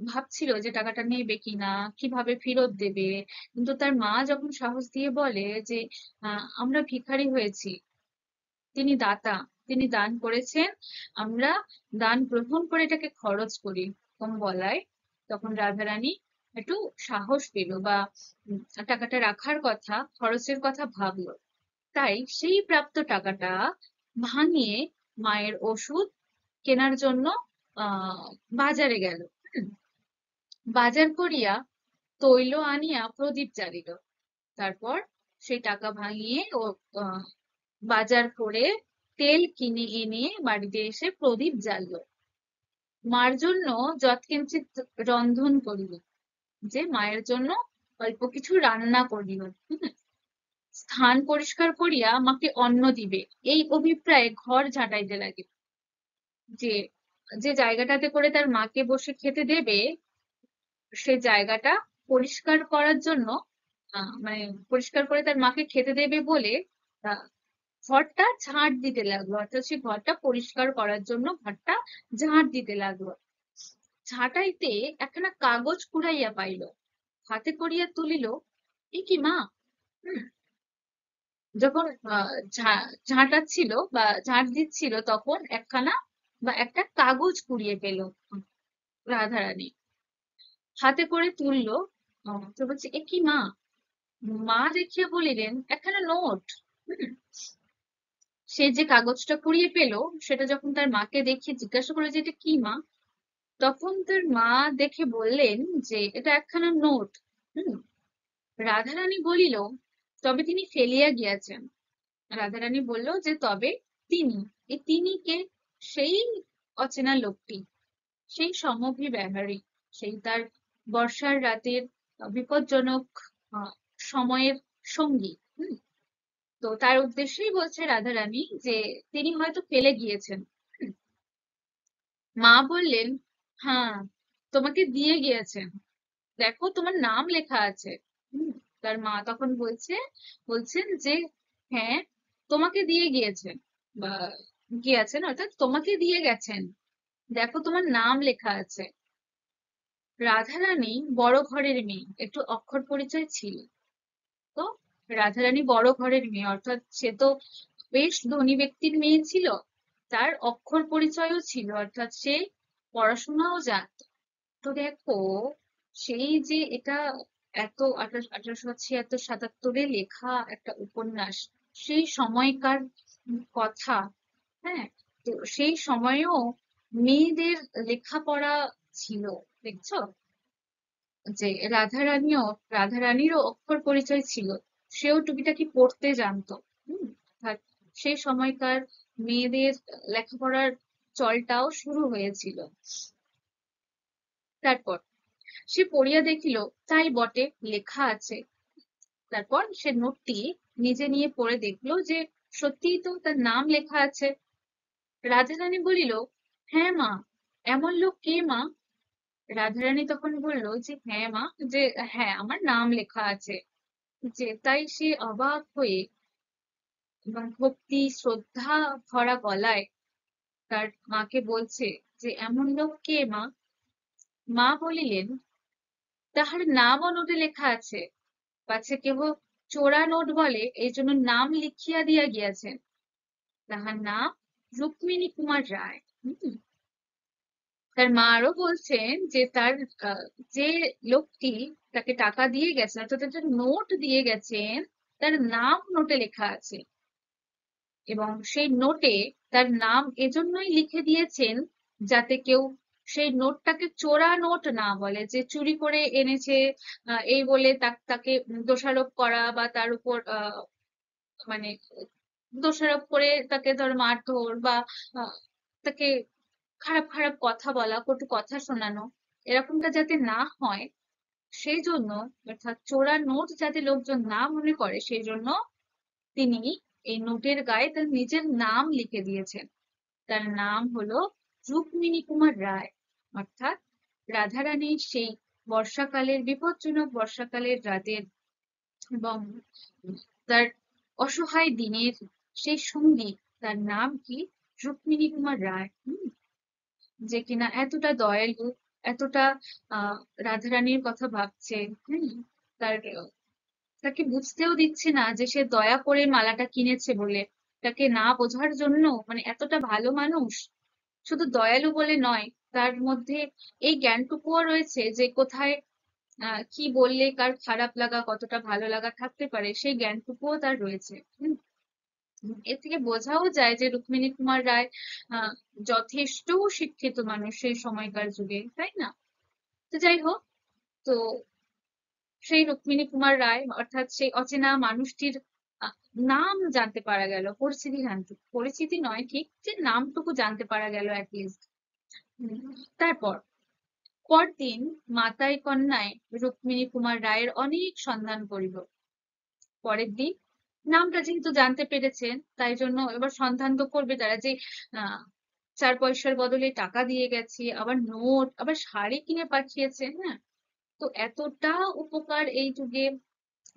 ভাবছিল যে টাকাটা নেবে কিনা, কিভাবে ফেরত দেবে। কিন্তু তার মা যখন সাহস দিয়ে বলে যে আমরা ভিখারি হয়েছি, তিনি দাতা, তিনি দান করেছেন, আমরা দান গ্রহণ করে এটাকে খরচ করি, কম বলায় তখন রাধারানী একটু সাহস পেল, বা টাকাটা রাখার কথা, খরচের কথা ভাবলো। তাই সেই প্রাপ্ত টাকাটা ভাঙিয়ে মায়ের ওষুধ কেনার জন্য আহ বাজারে গেল। হুম, বাজার করিয়া তৈল আনিয়া প্রদীপ জ্বালিল। তারপর সেই টাকা ভাঙিয়ে ও আহ, বাজার করে তেল কিনে এনে বাড়িতে এসে প্রদীপ জ্বাললো। মার জন্য যৎকিঞ্চিৎ রন্ধন করিল, যে মায়ের জন্য অল্প কিছু রান্না করিল। হুম, স্থান পরিষ্কার করিয়া মাকে অন্ন দিবে, এই অভিপ্রায়ে ঘর ঝাঁটাইতে লাগে। যে যে জায়গাটাতে করে তার মাকে বসে খেতে দেবে, সে জায়গাটা পরিষ্কার করার জন্য, মানে পরিষ্কার করে তার মাকে খেতে দেবে বলে আহ, ঘরটা ঝাঁট দিতে লাগলো। অর্থাৎ সে ঘরটা পরিষ্কার করার জন্য ঘরটা ঝাঁট দিতে লাগলো। ঝাঁটাইতে একখানা কাগজ কুড়াইয়া পাইল, হাতে করিয়া তুলিল। এ কি মা! হুম, যখন ঝাঁটাচ্ছিল বা ঝাঁট দিচ্ছিল তখন একখানা বা একটা কাগজ কুড়িয়ে পেল রাধারানী, হাতে করে তুললো। তো বলছে, এ কি মা? মা দেখিয়া বলিলেন, একখানা নোট। হুম, সে যে কাগজটা কুড়িয়ে পেল, সেটা যখন তার মাকে দেখিয়ে জিজ্ঞাসা করলো যে এটা কি মা, তখন তার মা দেখে বললেন যে এটা একখানা নোট। হুম। রাধারানী বলিল, তবে তিনি ফেলিয়া গিয়াছেন। রাধারানী বলল যে তবে তিনি, এই তিনি কে? সেই অচেনা লোকটি, সেই সমভিব্যাহারী ব্যবহারী, সেই তার বর্ষার রাতের বিপজ্জনক আহ, সময়ের সঙ্গী। হুম। তো তার উদ্দেশ্যেই বলছে রাধারানী যে তিনি হয়তো ফেলে গিয়েছেন। হুম। মা বললেন, হ্যাঁ, তোমাকে দিয়ে গিয়েছেন, দেখো তোমার নাম লেখা আছে। হুম। তার মা তখন বলছেন যে হ্যাঁ, তোমাকে দিয়ে গিয়েছেন বা গিয়েছেন অর্থাৎ তোমাকে দিয়ে গেছেন, দেখো তোমার নাম লেখা আছে। রাধারানী বড় ঘরের মেয়ে, একটু অক্ষর পরিচয় ছিল। তো রাধারানী বড় ঘরের মেয়ে, অর্থাৎ সে তো বেশ ধনী ব্যক্তির মেয়ে ছিল, তার অক্ষর পরিচয়ও ছিল, অর্থাৎ সে পড়াশোনাও জানত। তো দেখো, সেই যে এটা এত 1876-77 লেখা একটা উপন্যাস, সেই সময়কার কথা। হ্যাঁ। তো সেই সময়েও মেয়েদের লেখাপড়া ছিল, দেখছো, যে রাধারানীরও অক্ষর পরিচয় ছিল, সেও টুকিটাকি পড়তে জানতো। হুম। অর্থাৎ সেই সময়কার মেয়েদের লেখাপড়ার চলটাও শুরু হয়েছিল। তারপর সে পড়িয়া দেখিল, তাই বটে, লেখা আছে। তারপর সে নোটটি নিজে নিয়ে পড়ে দেখলো যে সত্যিই তো তার নাম লেখা আছে। রাধারানী বলিল, হ্যাঁ মা, এমন লোক কে মা? রাধারানী তখন বলল যে হ্যাঁ মা, যে হ্যাঁ আমার নাম লেখা আছে। যে তাই সে অবাক হয়ে এবং ভক্তি শ্রদ্ধা ভরা গলায় তার মাকে বলছে যে এমন লোক কে মা? মা বলিলেন, তাহার নামও নোটে লেখা আছে, পাছে কেহ চোরা নোট বলে, এই জন্য নাম লিখিয়া দিয়া গিয়াছেন। তাহার নাম রুক্মিণী কুমার রায়। হুম। তার মা আরো বলছেন যে তার আহ, যে লোকটি তাকে টাকা দিয়ে গেছেন, অর্থাৎ একটা নোট দিয়ে গেছেন, তার নাম নোটে লেখা আছে। এবং সেই নোটে তার নাম এজন্যই লিখে দিয়েছেন যাতে কেউ সেই নোটটাকে চোরা নোট না বলে, যে চুরি করে এনেছে এই বলে তাকে দোষারোপ করা বা তার উপর মানে দোষারোপ করে তাকে ধর মারধর বা আহ, তাকে খারাপ খারাপ কথা বলা, কটু কথা শোনানো, এরকমটা যাতে না হয় সেই জন্য, অর্থাৎ চোরা নোট যাতে লোকজন না মনে করে সেই জন্য তিনি এই নোটের গায়ে তার নিজের নাম লিখে দিয়েছেন। তার নাম হলো রুক্মিণী কুমার রায়। অর্থাৎ রাধারানীর সেই বর্ষাকালের বিপজ্জনক বর্ষাকালের রাতের এবং তার অসহায় দিনের সেই সঙ্গী, তার নাম কি? রুক্মিণী কুমার রায়। যে কিনা এতটা দয়ালু, এতটা আহ রাধারানীর কথা ভাবছে। হুম। তার তাকে বুঝতেও দিচ্ছে না যে সে দয়া করে মালাটা কিনেছে বলে, তাকে না বোঝার জন্য, মানে এতটা ভালো মানুষ। শুধু দয়ালু বলে নয়, তার মধ্যে এই জ্ঞানটুকুও রয়েছে যে কোথায় কি বললে কার খারাপ লাগা কতটা ভালো লাগা থাকতে পারে, সেই জ্ঞানটুকুও তার রয়েছে। এর থেকে বোঝাও যায় যে রুক্মিণী কুমার রায় আহ যথেষ্ট শিক্ষিত মানুষ সেই সময়কার যুগে, তাই না? তো যাই হোক, তো সেই রুক্মিণী কুমার রায় অর্থাৎ সেই অচেনা মানুষটির আহ, নাম জানতে পারা গেল, পরিচিতি নয় ঠিক, যে নামটুকু জানতে পারা গেল অ্যাটলিস্ট। তারপর পরদিন মাতায় কন্যায় রুক্মিণী কুমার রায়ের অনেক সন্ধান করিল। পরের দিন নামটা যেহেতু জানতে পেরেছেন, তাই জন্য এবার সন্ধান তো করবে তারা, যে আহ 4 পয়সার বদলে টাকা দিয়ে গেছে, আবার নোট, আবার শাড়ি কিনে পাঠিয়েছে। হ্যাঁ। তো এতটা উপকার এই যুগে,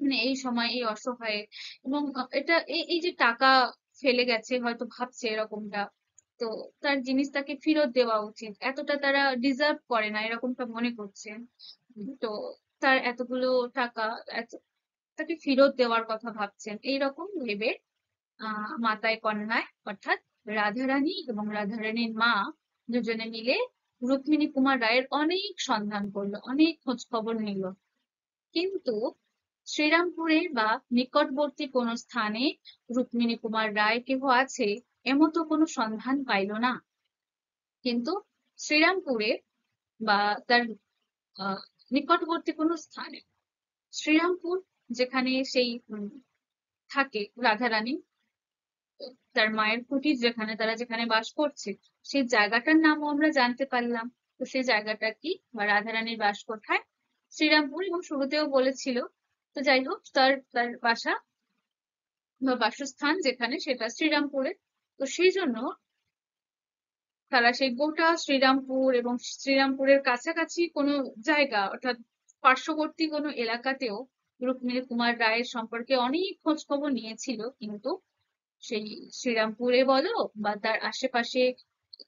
মানে এই সময় এই অসহায়ে, এবং এটা এই যে টাকা ফেলে গেছে হয়তো ভাবছে এরকমটা, তো তার জিনিস তাকে ফেরত দেওয়া উচিত, এতটা তারা ডিজার্ভ করে না এরকমটা মনে করছে। তো তার এতগুলো টাকা, তাকে ফেরত দেওয়ার কথা ভাবছেন, এইরকম ভেবে মাতায় কন্যায় অর্থাৎ রাধারানী এবং রাধারানীর মা দুজনে মিলে রুক্মিণী কুমার রায়ের অনেক সন্ধান করলো, অনেক খোঁজ খবর নিল, কিন্তু শ্রীরামপুরে বা নিকটবর্তী কোনো স্থানে রুক্মিণী কুমার রায় কেহ আছে এমতো কোনো সন্ধান পাইল না। কিন্তু শ্রীরামপুরে বা তার নিকটবর্তী কোনো স্থানে, শ্রীরামপুর যেখানে সেই থাকে রাধারানী, তার মায়ের কুটির যেখানে, তারা যেখানে বাস করছে, সেই জায়গাটার নামও আমরা জানতে পারলাম। তো সেই জায়গাটা কি বা রাধারানীর বাস কোথায়? শ্রীরামপুর, এবং শুরুতেও বলেছিল। তো যাই হোক, তার তার বাসা বা বাসস্থান যেখানে সেটা শ্রীরামপুরে। তো সেই জন্য তারা সেই গোটা শ্রীরামপুর এবং শ্রীরামপুরের কাছাকাছি কোনো জায়গা অর্থাৎ পার্শ্ববর্তী কোনো এলাকাতেও রুক্মিণী কুমার রায়ের সম্পর্কে অনেক খোঁজ খবর নিয়েছিল, কিন্তু সেই শ্রীরামপুরে বলো বা তার আশেপাশে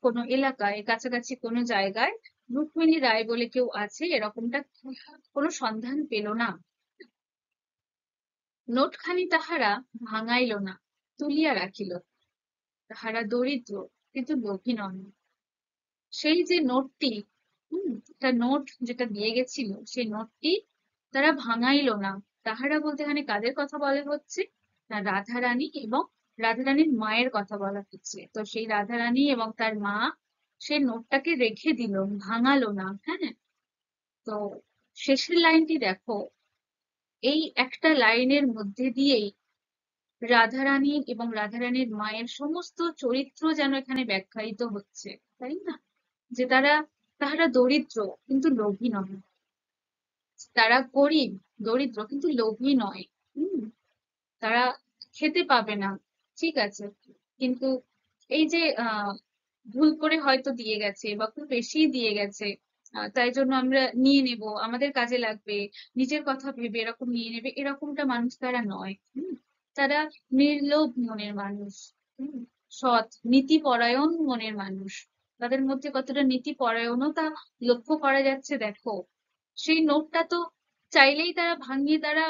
কোনো এলাকায়, কাছাকাছি কোনো জায়গায় রুক্মিণী রায় বলে কেউ আছে এরকমটা কোনো সন্ধান পেল না। নোটখানি তাহারা ভাঙাইল না, তুলিয়া রাখিল। তাহারা দরিদ্র কিন্তু লোভী নন। সেই যে নোটটি, একটা নোট যেটা দিয়ে গেছিল, সেই নোটটি তারা ভাঙাইলো না। তাহারা বলতে এখানে কাদের কথা বলা হচ্ছে? না, রাধারানী এবং রাধারানীর মায়ের কথা বলা হচ্ছে। তো সেই রাধারানী এবং তার মা সেই নোটটাকে রেখে দিল, ভাঙালো না। হ্যাঁ, তো শেষের লাইনটি দেখো, এই একটা লাইনের মধ্যে দিয়েই রাধারানী এবং রাধারানীর মায়ের সমস্ত চরিত্র যেন এখানে ব্যাখ্যায়িত হচ্ছে, তাই না? যে তাহারা দরিদ্র কিন্তু লোভী নয়, তারা গরিব দরিদ্র কিন্তু লোভী নয়। হম তারা খেতে পাবে না, ঠিক আছে, কিন্তু এই যে ভুল করে হয়তো দিয়ে গেছে বা খুব বেশি দিয়ে গেছে, তাই জন্য আমরা নিয়ে নেব, আমাদের কাজে লাগবে, নিজের কথা ভেবে এরকম নিয়ে নেবে, এরকমটা মানুষ তারা নয়। তারা নির্লোভ মনের মানুষ, হম সৎ নীতিপরায়ণ মনের মানুষ। তাদের মধ্যে কতটা নীতিপরায়ণতা লক্ষ্য করা যাচ্ছে দেখো। সেই নোটটা তো চাইলেই তারা ভাঙিয়ে তারা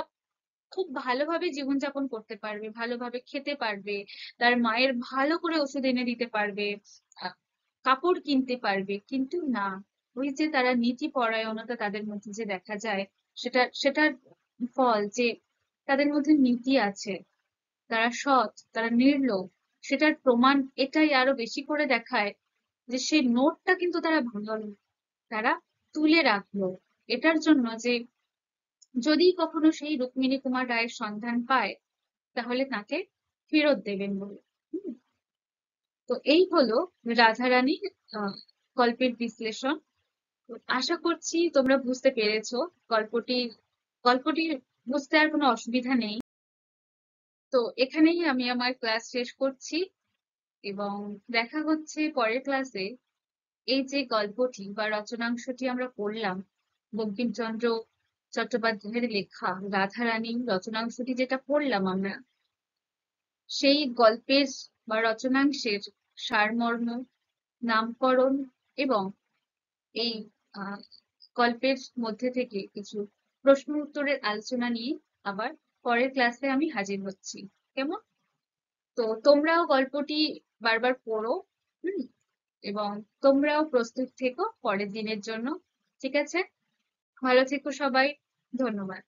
খুব ভালোভাবে জীবনযাপন করতে পারবে, ভালোভাবে খেতে পারবে, তার মায়ের ভালো করে ওষুধ এনে দিতে পারবে, আহ, কাপড় কিনতে পারবে, কিন্তু না, ওই যে তারা নীতি পরায়ণতা তাদের মধ্যে যে দেখা যায়, সেটার ফল যে তাদের মধ্যে নীতি আছে, তারা সৎ, তারা নির্লোভ, সেটার প্রমাণ এটাই আরো বেশি করে দেখায় যে সেই নোটটা কিন্তু তারা ভাঙলো না, তারা তুলে রাখলো, এটার জন্য যে যদি কখনো সেই রুক্মিণী কুমার রায়ের সন্ধান পায় তাহলে তাকে ফেরত দেবেন বলে। হুম, তো এই হলো রাধারানীর গল্পের বিশ্লেষণ। তো আশা করছি তোমরা বুঝতে পেরেছো গল্পটি গল্পটি বুঝতে আর কোনো অসুবিধা নেই। তো এখানেই আমি আমার ক্লাস শেষ করছি, এবং দেখা হচ্ছে পরের ক্লাসে। এই যে গল্পটি বা রচনাংশটি আমরা পড়লাম, বঙ্কিমচন্দ্র চট্টোপাধ্যায়ের লেখা রাধারানী রচনাংশটি যেটা পড়লাম আমরা, সেই গল্পের বা রচনাংশের সারমর্ম, নামকরণ এবং এই আহ গল্পের মধ্যে থেকে কিছু প্রশ্ন উত্তরের আলোচনা নিয়ে আবার পরের ক্লাসে আমি হাজির হচ্ছি। কেমন? তো তোমরাও গল্পটি বারবার পড়ো, হুম, এবং তোমরাও প্রস্তুত থেকো পরের দিনের জন্য। ঠিক আছে? ভালো থেকো সবাই। ধন্যবাদ।